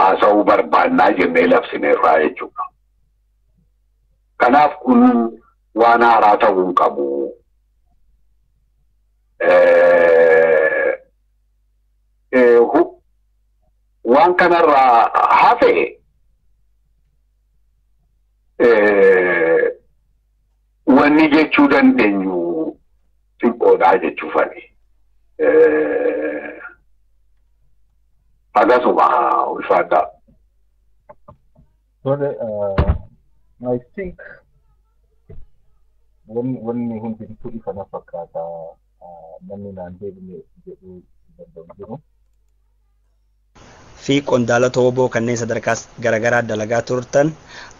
haasa'uu barbaannaa jennee labsineerraa jechuudha. Kanaaf kun waan haaraa ta'uu hin qabu. Waan kanarraa hafe wanni jechuu dandeenyu xiqqoodhaa jechuufani. Akkasuma ulfaadhaa. I think wanni hundintuu ifa na fakkaata namni naan deebine jedhuu danda'u jiru. Fi qondaalota WBO kanneen sadarkaa garaagaraa dalagaa turtan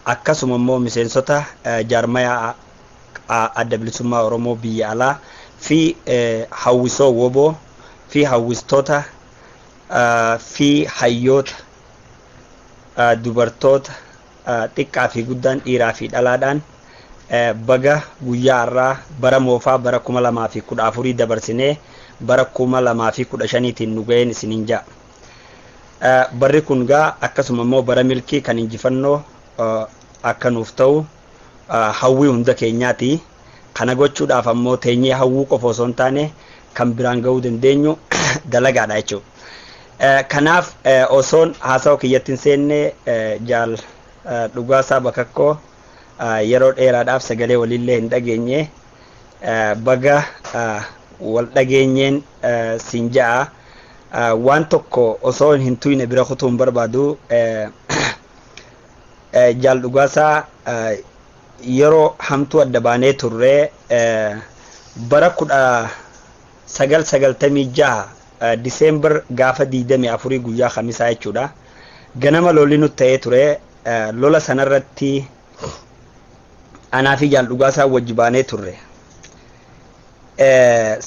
akkasuma immoo miseensota jaarmaya adda bilisummaa Oromoo biyya alaa fi hawwisoo WBO fi hawwistoota fi hayyoota dubartoota xiqqaa fi guddaan dhiiraa fi dhalaadhaan baga guyyaa irraa bara moofaa bara 2014 dabarsinee bara 2015tiin nu ga'een isiniin ja'a. Barri kun gaa akkasuma immoo bara milkii kan injifannoo akka nuuf ta'u hawwii hunda keenyaati. Kana gochuudhaaf ammoo teenyee hawwuu qofa osoo hin taane kan biraan ga'uu dandeenyu dalagaadha jechuudha. Kanaaf osoon haasawaa kiyyatti hin seenne jaal dhugaasaa bakakkoo yeroo dheeraadhaaf sagalee walillee hin dhageenye baga wal dhageenyeen siin ja'a. Waan tokko osoo hin tuyne bira kutuun barbaadu jaal dhugaasaa yeroo hamtuu adda baanee turre bara 1996 Diseembar gaafa 24 guyyaa Khamisaa jechuudha. Ganama lolli nutti ta'ee ture. Lola sanarratti anaa fi jaal dhugaasaa wajji baanee turre.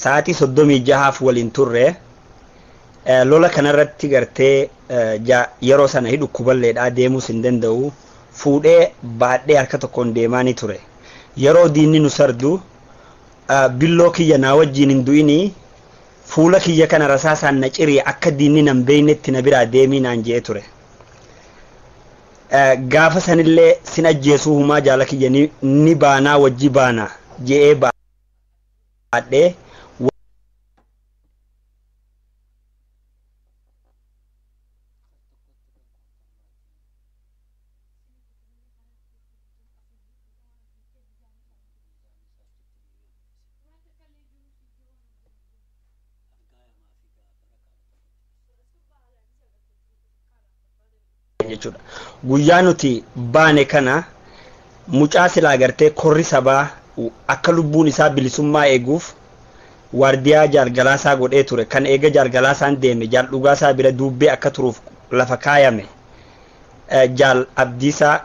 Sa'aatii 36 waliin turre. Lola kanarratti gartee yeroo sana hidhu kuballeedhaa deemuus hin danda'u. Fuudhee baadhee harka tokkoon deemaa ni ture. Yeroo diinni nu sardu billoo kiyya naa wajjiin hin du'inii fuula kiyya kana rasaasaan na cirii akka diinni nan beeynetti na biraa deemii naan jee ture. gaafa sanillee sin ajjeesuu humaa jaala kiyya ni baanaa wajji baana je'ee baadhee jechuudha. Guyyaa nuti baane kana mucaa silaa gartee korri sabaa akka lubbuun isaa bilisummaa eeguuf waardiyaa jaalgalaasaa godhee ture. Kan eega jaalgalaasaan deeme jaal dhugaasaa bira duubbee akka turuuf lafa kaayame jaal abdiisaa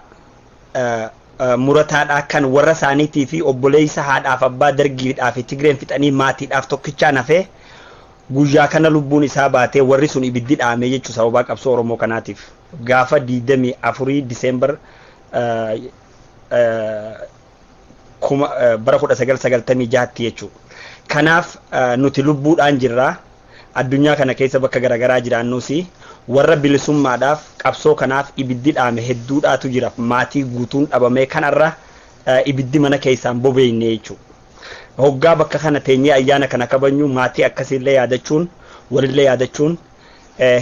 murataadhaa kan warra isaaniitii fi obboleessa haadhaaf abbaa dargiidhaa fi Tigreen fixanii maatiidhaaf tokkichaan hafee guyyaa kana lubbuun isaa baatee warri sun ibiddi dhaamee jechuu sababaa qabsoo Oromoo kanaatiif. Gaafa 24 Diseembar bara 1996 jechuudha. Kanaaf nuti lubbuudhaan jirra. Addunyaa kana keessa bakka garaagaraa jiraannuusi warra bilisummaadhaaf qabsoo kanaaf ibiddi dhaame hedduudhaatu jira. Maatii guutuun dhabamee kanarra ibiddi mana keessaan bobeeyne jechuudha. Hoggaa bakka kana teenyee ayyaana kana kabajnu maatii akkasiillee yaadachuun walillee yaadachuun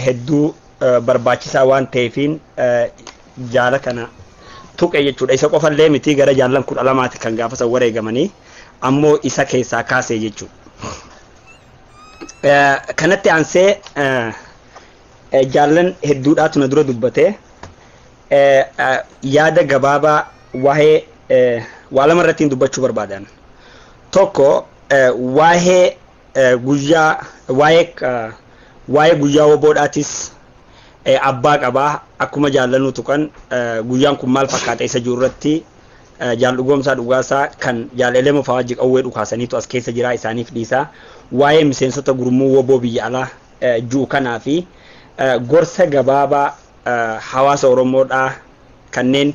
hedduu barbaachisaa waan ta'eefiin jaala kana tuqe jechuudha. Isa qofallee miti gara jaallan 12 kan gaafa san wareegamanii ammoo isa keessaa kaasee jechuudha. Kanatti aansee jaallan hedduudhaatu na dura dubbate yaada gabaabaa waa'ee waa lama irratti dubbachuu barbaadan. Tokko waa'ee guyyaa woboodhaatis abbaa qabaa akkuma jaallannu tuqan guyyaan kun maal fakkaata isa jiru irratti jaal dhugoomsaa dhugaasaa kan jaalalee mufaa wajji qawwee dhukaasaniitu as keessa jira isaaniif dhiisaa waa'ee miseensota gurmuu woboo biyya alaa jiru kanaa fi gorsa gabaabaa hawaasa Oromoodhaa kanneen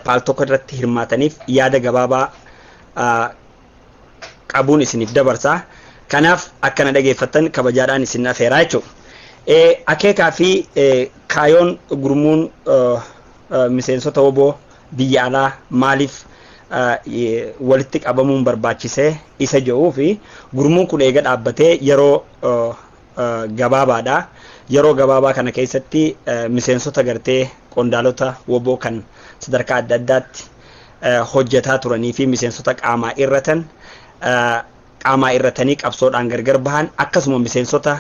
paal tokko irratti hirmaataniif yaada gabaabaa qabuun isiniif dabarsaa. Kanaaf akkana dhageeffattan kabajaadhaan isin afeeraa jechuudha. Akeekaa fi kaayoon gurmuun miseensota woboo biyya alaa maaliif walitti qabamuun barbaachisee isa jedhuu fi gurmuun kun eega dhaabbatee yeroo gabaabaadha. Yeroo gabaabaa kana keessatti miseensota gartee qondaalota woboo kan sadarkaa adda addaatti hojjetaa turanii fi miseensota qaamaa irratanii qabsoodhaan gargar bahan akkasuma miseensota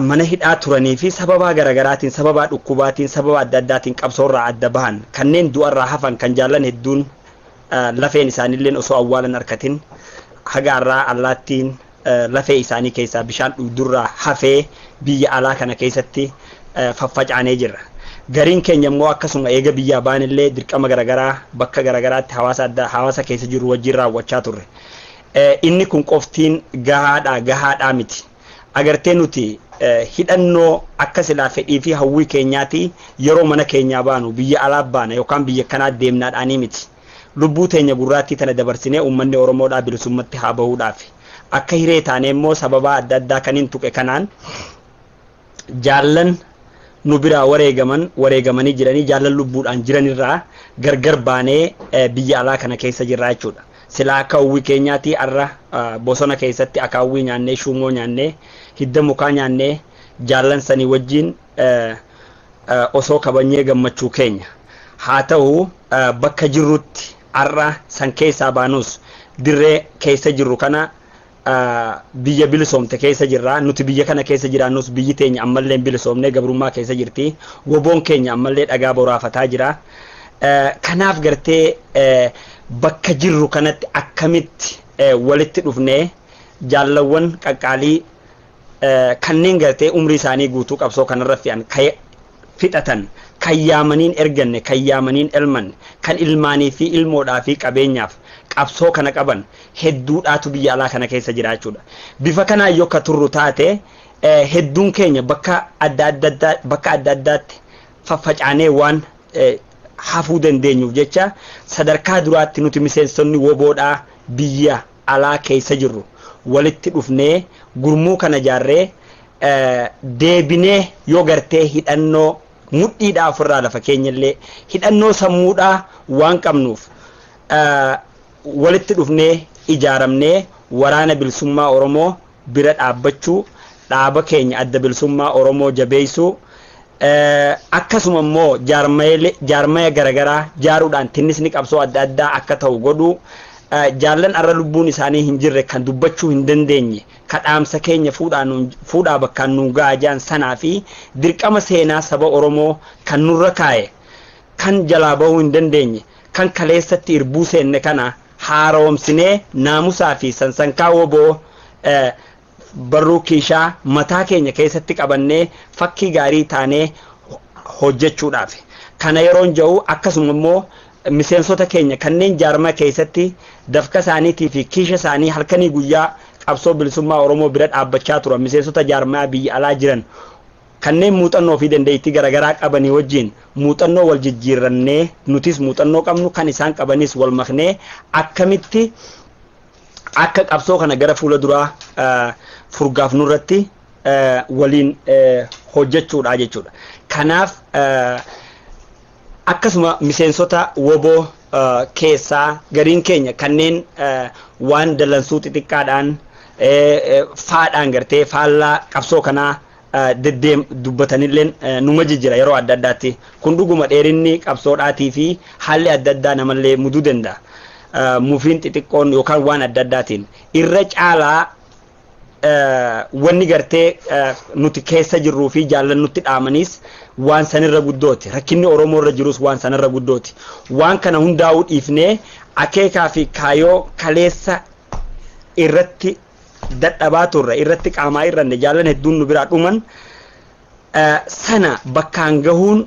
mana hidhaa turanii fi sababa garagaraatiin sababa dhukkubaatiin sababa adda addaatiin qabsoorraa adda bahan kanneen du'arraa hafan kan jaallan hedduun lafeen isaaniillee osoo awwaalan harkatin hagaarraa allaattiin lafee isaanii keessaa bishaan dhugdurraa hafee biyya alaa kana keessatti faffacaanee jirra. Gariin keenya immoo akkasuma eega biyyaa baanillee dirqama garagaraa bakka garagaraatti hawaasa keessa jiru wajjin raawwachaa turre. Inni kun qoftiin gahaadhaa miti. Agartee nuti hidhannoo akka silaa fedhii fi hawwii keenyaati yeroo mana keenyaa baanu biyya alaa baana yookaan biyya kanaa deemnaadhaanii miti. Lubbuu teenya gurraattii tana dabarsinee uummanni Oromoodhaa bilisummatti haa bahuudhaaf. Akka hiree taanee immoo sababa adda addaa kaniin tuqe kanaan jaallan nu biraa wareegamanii jiranii jaallan lubbuudhaan jiranirraa gargar baanee biyya alaa kana keessa jirra jechuudha. Silaa akka hawwii keenyaatti arra bosona keessatti akaawwii nyaannee shumoo nyaannee hidda mukaa nyaannee jaallan sanii wajjin osoo kabanyee gammachuu keenya. Haa ta'u bakka jirrutti arra san keessaa baanus dirree keessa jirru kana biyya bilisoomte keessa jirra. Nuti biyya kana keessa jiraannus biyyi teenya ammallee bilisoomnee gabrummaa keessa jirti. Woboon keenya ammallee dhagaa boraafataa jira. Kanaaf gartee bakka jirru kanatti akkamitti walitti dhufnee jaallawwan qaqqaalii kanneen gartee umrii isaanii guutuu qabsoo kanarra fixatan kan yaamaniin erganne kan yaamaniin elmanne kan ilmaanii fi ilmoodhaa fi qabeenyaaf qabsoo kana qaban hedduudhaatu biyya alaa kana keessa jira jechuudha. Bifa kanaan yoo akka turru taate hedduun keenya bakka adda addaatti faffacaanee waan hafuu dandeenyuuf jecha sadarkaa duraatti nuti miseensonni woboodhaa biyya alaa keessa jirru walitti dhufnee gurmuu kana jaarree deebinee yoo gartee hidhannoo mudhiidhaa ofirraa lafa keenyallee hidhannoo sammuudhaa waan qabnuuf walitti dhufnee ijaaramnee waraana bilisummaa Oromoo bira dhaabbachuu dhaaba keenya adda bilisummaa Oromoo jabeessuu akkasuma immoo jaarmaya garagaraa jaaruudhaan tinnisni qabsoo adda addaa akka ta'u godhuu jaallan arra lubbuun isaanii hin jirre kan dubbachuu hin dandeenye kadhaamsa keenya fuudhaa bakkaan nu gaajaan sanaa fi dirqama seenaa saba Oromoo kan nurra kaa'e kan jalaa bahuu hin dandeenye kan kaleessatti irbuu seenne kana haaromsinee naamusaa fi sansankaa woboo barruu kiishaa mataa keenya keessatti qabannee fakkii gaarii taanee hojjechuudhaaf kana yeroon jedhu akkasuma immoo miseensota keenya kanneen jaarmaa keessatti dafka isaaniitii fi kiisha isaanii halkanii guyyaa qabsoo bilisummaa Oromoo bira dhaabbachaa turan miseensota jaarmaa biyya alaa jiran kanneen muuxannoo fi dandeettii garagaraa qabanii wajjin muuxannoo wal jijjiirrannee nutis muuxannoo qabnu kan isaan qabanis wal maknee akkamitti akka qabsoo kana gara fuula duraa furgaaf nurratti waliin hojjechuudha jechuudha. Kanaaf akkasuma miseensota woboo keessaa gariin keenya kanneen waan dalansuu xixiqqaadhaan faadhaan gartee faallaa qabsoo kanaa dubbatanilleen numa jijjira yeroo adda addaatti kun dhuguma dheerinni qabsoodhaatii fi haalli adda addaa namallee muduu danda'a. Mufiin xixiqqoon yookaan waan adda addaatiin irra caalaa wanni gartee nuti keessa jirruu fi jaallan nutti dhaamanis waan sanirra guddooti rakkinni Oromoo irra jirus waan sanirra guddooti waan kana hundaa'uu dhiifnee akeekaa fi kaayoo kaleessa irratti dadhabaa turre irratti qaamaa irranne jaallan hedduun nu biraa dhuman sana bakkaan gahuun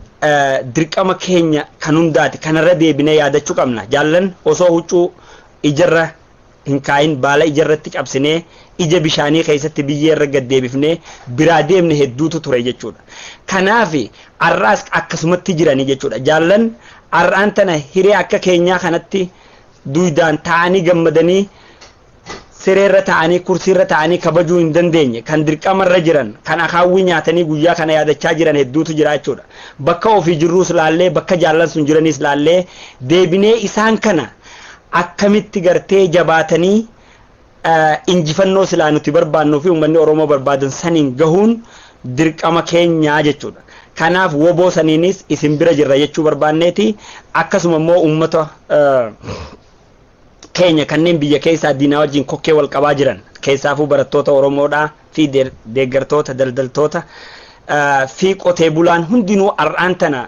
dirqama keenya kan hundaati kanarra deebinee yaadachuu qabna jaallan osoo huccuu ijarra hin kaayin baala ijarratti cabsinee ija bishaanii keessatti biyyeerra gad deebifnee biraa deemne hedduutu ture jechuudha. Kanaaf arraas akkasumatti jiranii jechuudha. Jaallan arraan tana hiree akka keenyaa kanatti duudaan ta'anii gammadanii sireerra ta'anii kursiirra ta'anii kabajuu hin dandeenye kan dirqamarra jiran kan akaawwii nyaatanii guyyaa kana yaadachaa jiran hedduutu jira jechuudha. Bakka ofii jirruus laallee bakka jaallan sun jiranis laallee deebinee isaan kana akkamitti gartee jabaatanii injifannoo silaa nuti barbaannuu fi uummanni Oromoo barbaadan saniin gahuun dirqama keenyaa jechuudha. Kanaaf woboo saniinis isin bira jirra jechuu barbaanneeti akkasuma immoo uummata keenya kanneen biyya keessaa diinaa wajjin kokkee wal qabaa jiran keessaafuu barattoota Oromoodhaa fi deeggartoota daldaltoota fi qotee bulaan hundinuu ar'aan tana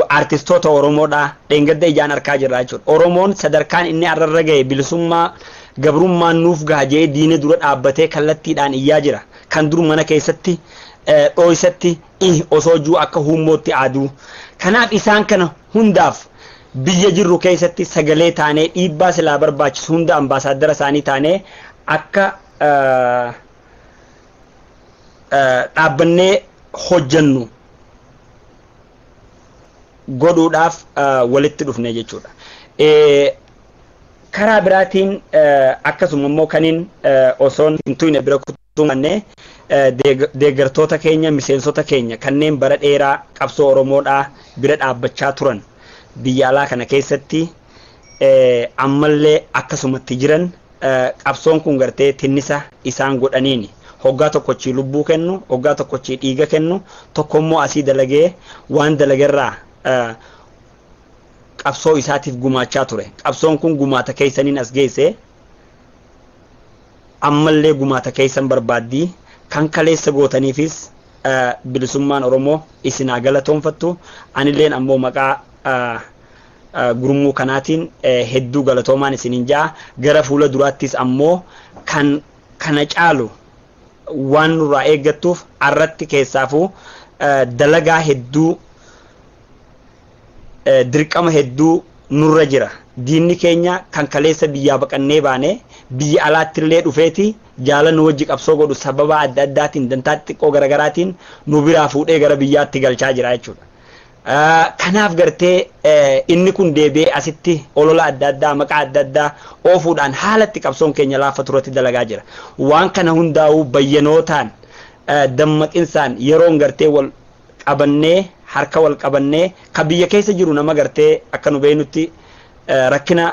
artistoota Oromoodhaa dheengadda ijaan arkaa jirra jechuudha. Oromoon sadarkaan inni arrarra ga'e bilisummaa gabrummaan nuuf gaajee diina dura dhaabbatee kallattiidhaan iyyaa jira. Kan dur mana keessatti dhooysatti osoo juu akka huummootti aaduu. Kanaaf isaan kana hundaaf biyya jirru keessatti sagalee taanee dhiibbaa silaa barbaachisu hunda ambaasaaddara isaanii taanee akka dhaabbannee hojjannu godhuudhaaf walitti dhufne jechuudha. Karaa biraatiin akkasuma immoo kaniin osoon hin tuyne bira kutumanne deeggartoota keenya miseensota keenya kanneen bara dheeraa qabsoo Oromoodhaa bira dhaabbachaa turan biyya alaa kana keessatti ammallee akkasumatti jiran qabsoon kun gartee tinnisa isaan godhaniini. Hoggaa tokkochi lubbuu kennu, hoggaa tokkochi dhiiga kennu, tokkommoo asii dalagee waan dalagerraa qabsoo isaatiif gumaachaa ture. Qabsoon kun gumaata keessaniin as geesse ammallee gumaata keessan barbaaddii kan kaleessa gootaniifis bilisummaan Oromoo isinaa galatoonfattu anilleen ammoo maqaa gurmuu kanaatiin hedduu galatoomaan isinin jaa gara fuula duraattis ammoo kan kana caalu waan nurraa eeggattuuf arratti keessaafuu dalagaa hedduu dirqama hedduu nurra jira. Diinni keenya kan kaleessa biyyaa baqannee baane biyya alaattillee dhufeeti jaala nu wajji qabsoo godhu sababa adda addaatiin dantaa xiqqoo garagaraatiin nu biraa fuudhee gara biyyaatti galchaa jira jechuudha. Kanaaf gartee inni kun deebi'ee asitti olola adda addaa maqaa adda addaa oofuudhaan haalatti qabsoon keenya laafa turatti dalagaa jira. Waan kana hundaa'uu bayyanootaan dammaqinsaan yeroon gartee wal qabannee harka wal qabannee ka biyya keessa jiru nama gartee akka nu beeknutti rakkina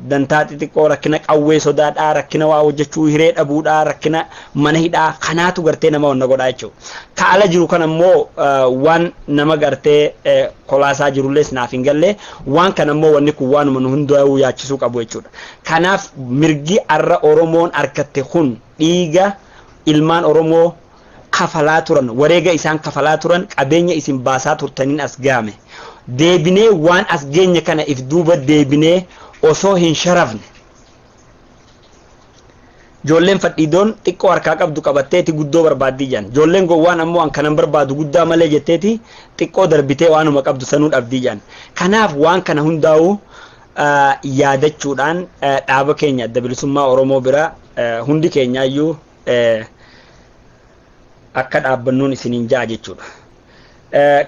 dantaa xixiqqoo rakkina qawwee sodaadhaa rakkina waa hojjechuu hiree dhabuudhaa rakkina mana hidhaa kanaatu gartee nama wanna godhaa jechuudha. Ka ala jiru kan ammoo waan nama gartee kolaasaa jirullees naaf hin galle waan kan ammoo wanni kun waanuma nu hundaa'uu yaachisuu qabu jechuudha. Kanaaf mirgi arra Oromoon harkatte kun dhiiga ilmaan Oromoo kafalaa turan wareega isaan kafalaa turan qabeenya isin baasaa turtaniin as gaame deebinee waan as geenye kana if duuba deebinee osoo hin sharafne ijoolleen fadhiidoon xiqqoo harkaa qabdu qabatteeti guddoo barbaaddii jaan ijoolleen gowwaan ammoo an kanan barbaadu guddaa malee jetteeti xiqqoo darbitee waanuma qabdu sanuu dhabdii jaan kanaaf waan kana hundaa'uu yaadachuudhaan dhaaba keenya adda bilisummaa Oromoo bira hundi keenyaayyuu akka dhaabbannuun isiniin ja'a jechuudha.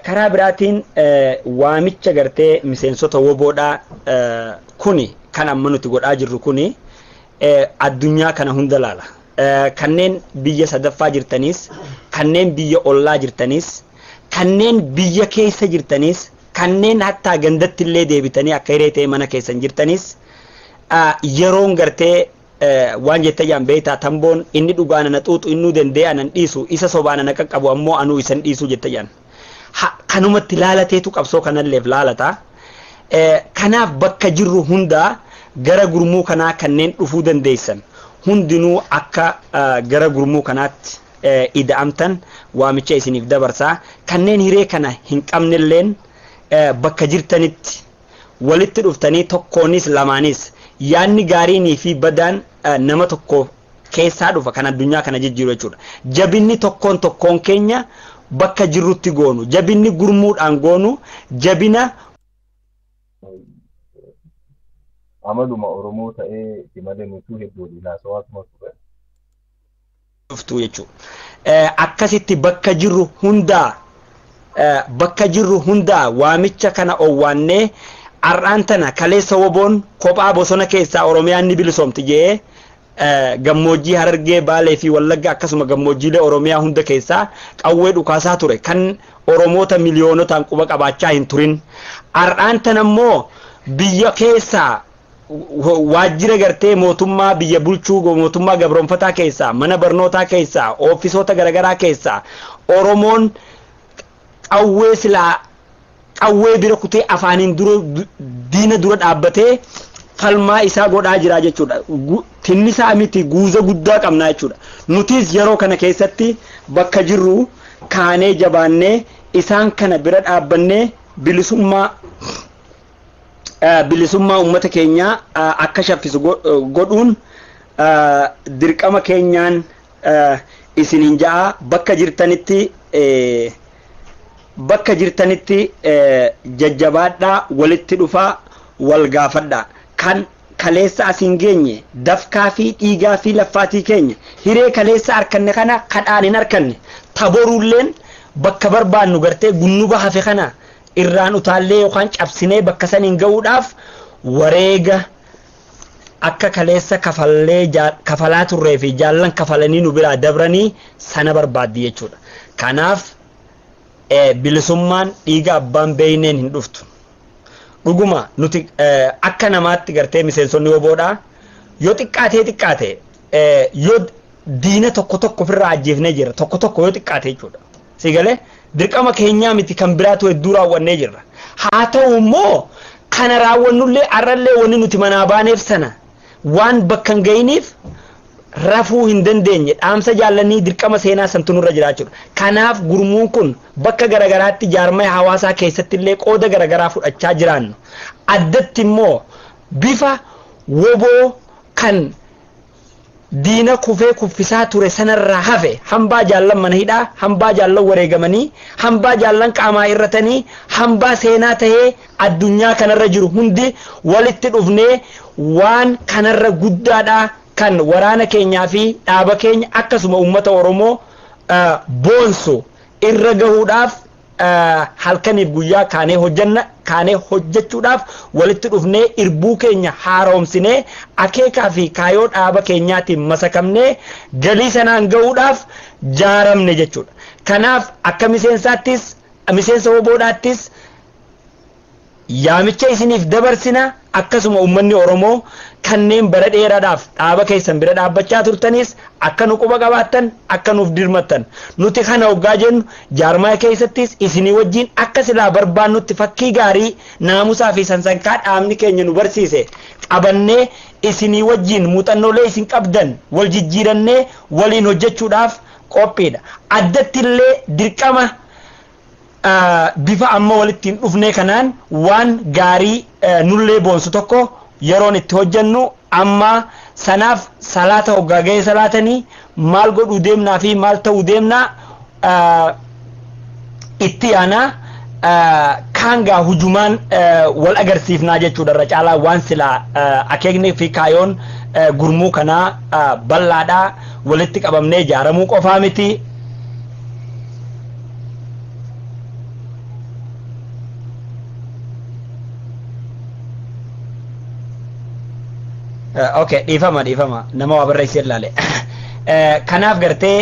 Karaa biraatiin waamicha gartee miseensota woboodhaa kuni kan amma nuti godhaa jirru kuni addunyaa kana hunda laala. Kanneen biyya sadaffaa jirtanis, kanneen biyya ollaa jirtanis, kanneen biyya keessa jirtanis, kanneen hattaa gandatti illee deebitanii akka hiree ta'e mana keessan jirtanis yeroon gartee waan jette jaan beektaa tamboon inni dhugaan na xuuxu innuu danda'e nan dhiisu isa sobaan na qaqqabu ammoo anuu isan dhiisu jette jaan. Kanumatti laalateetu qabsoo kanalleef laalata. Kanaaf bakka jirru hundaa gara gurmuu kanaa kanneen dhufuu dandeessan hundinuu akka gara gurmuu kanaatti ida'amtan waamicha isiniif dabarsaa kanneen hiree kana hin qabnelleen bakka jirtanitti walitti dhuftanii tokkoonis lamaanis yaanni gaariinii fi badaan nama tokko keessaa dhufa kan addunyaa kana jijjiiru jechuudha. Jabinni tokkoon keenya bakka jirrutti goonu jabinni gurmuudhaan goonu jabina amaluma Oromoo ta'ee malee nutuu hedduudhaan haasawaa dhuftu jechuudha. Akkasitti bakka jirru hundaa waamicha kana owwaannee har'aan tana kaleessa woboon kophaa bosona keessaa Oromiyaan ni bilisoomti jee gammoojjii Harargee Baalee fi Wallagga akkasuma gammoojjiilee Oromiyaa hunda keessaa qawwee dhukaasaa ture kan Oromoota miliyoonotaan quba qabaachaa hin turin. Har'aan tana immoo biyya keessaa waajjira gartee mootummaa biyya bulchuu mootummaa gabroonfataa keessaa mana barnootaa keessaa ofiisoota garaagaraa keessaa Oromoon qawwee bira kutee afaaniin diina dura dhaabbatee falmaa isaa godhaa jira jechuudha. Tinnisaa miti guuza guddaa qabna jechuudha. Nutis yeroo kana keessatti bakka jirru kaanee jabaannee isaan kana bira dhaabbannee bilisummaa uummata keenyaa akka shaffisu godhuun dirqama keenyaan isiniin ja'a bakka jirtanitti jajjabaadhaa walitti dhufaa wal gaafadhaa kan kaleessa asiin geenye dafkaa fi dhiigaa fi laffaatii keenya hiree kaleessa harkanne kana kadhaan hin harkanne taboruulleen bakka barbaannu gartee gunnuba hafe kana irraan utaallee yookaan cabsinee bakka saniin ga'uudhaaf wareega akka kaleessa kafalaa turree fi jaallan kafalanii nu biraa dabranii sana barbaaddi jechuudha. Kanaaf bilisummaan dhiiga abbaan beeyneen hin dhuftu. Dhuguma nuti akka namaatti gartee miseensonni woboodhaa yoo xiqqaate yoo diina tokko ofirraa ajjeefnee jira tokko yoo xiqqaate jechuudha. Sigalee dirqama keenyaa miti kan biraatu hedduu raawwannee jirra. Haa ta'u immoo kana raawwannullee arrallee wanni nuti manaa baaneef sana waan bakka hin ga'iniif rafuu hin dandeenye dhaamsa jaallanii dirqama seenaa santu nurra jiraachuudha. Kanaaf gurmuun kun bakka garagaraatti jaarmaya hawaasaa keessatti illee qooda garagaraa fudhachaa jiraannu. Addatti immoo bifa woboo kan diina kufee kuffisaa ture sanarraa hafe hambaa jaallan mana hidhaa hambaa jaallan wareegamanii hambaa jaallan qaamaa irratanii hambaa seenaa tahee addunyaa kanarra jiru hundi walitti dhufnee waan kanarra guddaadhaa kan waraana keenyaa fi dhaaba keenya akkasuma uummata Oromoo boonsu irra gahuudhaaf halkaniif guyyaa kaanee hojjechuudhaaf walitti dhufnee irbuu keenya haaromsinee akeekaa fi kaayoo dhaaba keenyaatiin masakamnee galii sanaan gahuudhaaf jaaramne jechuudha. Kanaaf akka miseensaattis miseensa WBO'dhaattis yaamicha isiniif dabarsina akkasuma uummanni Oromoo kanneen bara dheeraadhaaf dhaaba keessan bira dhaabbachaa turtanis akka nu quba qabaattan akka nuuf dirmattan nuti kana hoggaa jennu jaarmaa keessattis isinii wajjin akka silaa barbaannutti fakkii gaarii naamusaa fi sansankaa dhaabni keenya nu barsiise qabannee isinii wajjin muuxannoolee isin qabdan wal jijjiirannee waliin hojjechuudhaaf qophiidha. Addatti illee dirqama bifa amma walittiin dhufnee kanaan waan gaarii nullee boonsu tokko yeroon itti hojjennu amma sanaaf salaata hoggaa ga'ee salaatanii maal godhuu deemnaa fi maal ta'uu deemnaa itti aanaa kaangaa hujumaan wal agarsiifnaa jechuudha irra caalaa waan silaa akeeknii fi kaayoon gurmuu kanaa bal'aadhaa walitti qabamnee ijaaramuu qofaa miti. Okay, dhiifama nama waa barreessee ilaale. Kanaaf gartee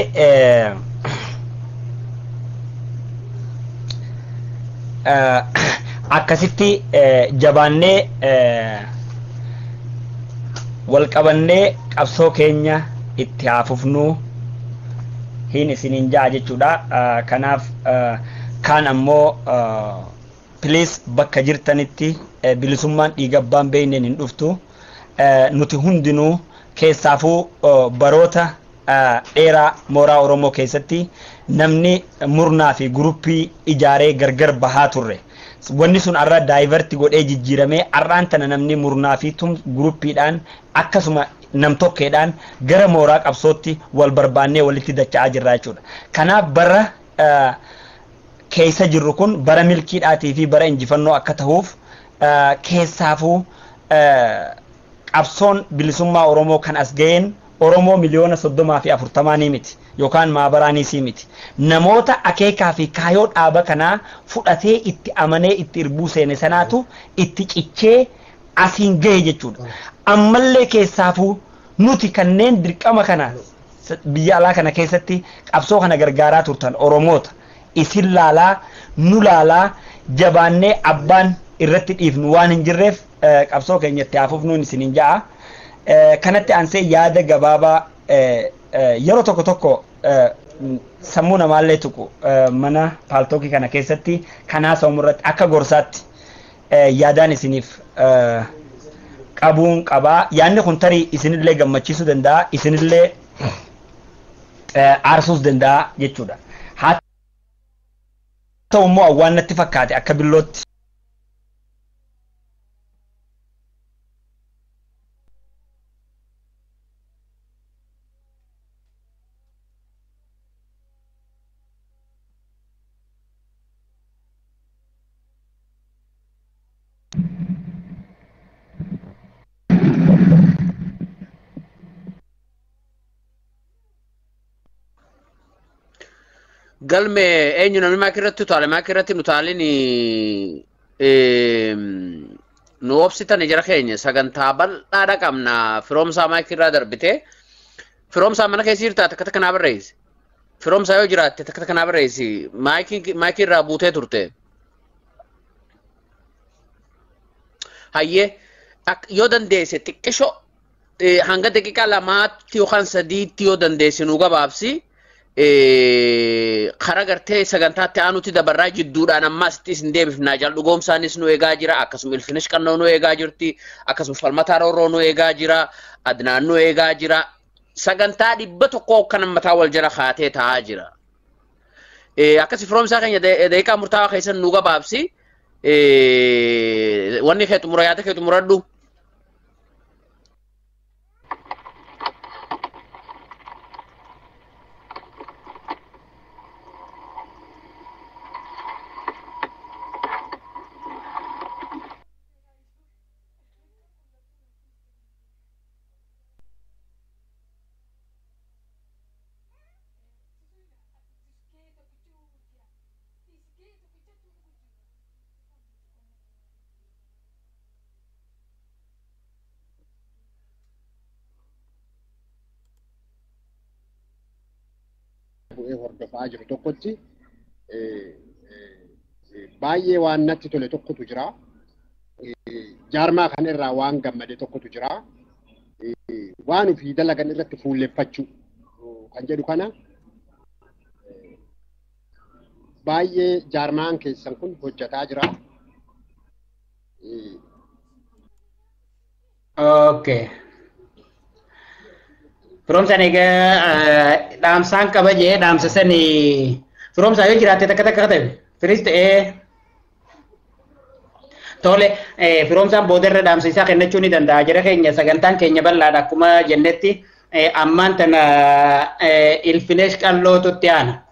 akkasitti jabaannee wal qabannee qabsoo keenya itti haafufnuu hin isiniin ja'a jechuudha. Kanaaf kaan ammoo please bakka jirtanitti bilisummaan dhiiga abbaan beeyneen hin dhuftu. Nuti hundinuu keessaafuu baroota dheeraa mooraa Oromoo keessatti namni murnaa fi guruppii ijaaree gargar bahaa turre. Wanni sun arra daayivarti godhee jijjiiramee arraan tana namni murnaa fi guruppiidhaan akkasuma nam tokkeedhaan gara mooraa qabsootti wal barbaannee walitti dacha'aa jirra jechuudha. Kanaaf bara keessa jirru kun bara milkiidhaatii fi bara injifannoo akka ta'uuf keessaafuu qabsoon bilisummaa Oromoo kan as ga'een Oromoo miliyoona 30 fi 40 miti yookaan maabaraanii miti. Namoota akeekaa fi kaayoo dhaaba kanaa fudhatee itti amanee itti irbuu seene sanaatu itti cichee asiin gahe jechuudha. Ammallee keessaafuu nuti kanneen dirqama kana biyya alaa kana keessatti qabsoo kana gargaaraa turtan Oromoota isin laalaa nu laalaa jabaannee abbaan irratti dhiifnu waan hin jirreef qabsoo keenyatti haafufnuun isiniin ja'a. Kanatti aansee yaada gabaabaa yeroo tokko tokko sammuu namaallee tuqu mana paaltookii kana keessatti kanaa sammurratti akka gorsaatti yaadaan isiniif qabuun qabaa. Yaadni kun tarii isinillee gammachiisuu danda'a, isinillee aarsuus danda'a jechuudha. Haa ta'u immoo waan natti fakkaate akka billootti. galme eenyu namni maakirratti utaale maakirratti nutaalini nu obsitan jara keenya sagantaa bal'aadha qabna firoomsaa maakirraa darbite firoomsaa mana keessa jirtaa takka takka naa barreessi firoomsaa yoo jiraatte takka takka naa barreessi maakirraa buutee turte hayyee yoo dandeesse xiqqisho hanga daqiiqaa lamaatti yookaan sadiitti yoo dandeesse nu gabaabsi karaa gartee sagantaatti aanutti dabarraa jidduudhaan ammas isin deebifnaa jal dhugoomsaanis nu eegaa jira akkasuma ilfinish qannoo nu eegaa jirti akkasuma falmataa rooroo nu eegaa jira adnaan nu eegaa jira sagantaa 100 kan mataa wal jala kaatee taa'aa jira akkasi firoomsaa keenya daqiiqaa murtaawaa keessan nu gabaabsi wanni keetu mura yaada keetu muradhu bu'ee hordofaa jiru tokkotti baay'ee waan natti tole tokkotu jira. Jaarmaa kanarraa waan gammade tokkotu jira. Waan ofii dalagan irratti fuulleffachuu kan jedhu kana baay'ee jaarmaan keessan kun hojjetaa jira. Okay. Firoomsaan egaa dhaamsaan qaba jee dhaamsa sanii firoomsaa yoo jiraatte takka ta'e firis ta'ee tole firoomsaan boodarra dhaamsa isaa kennachuu ni danda'a. Jara keenya sagantaan keenya bal'aadha akkuma jennetti ammaan tana ilfinesh qallootutti aana.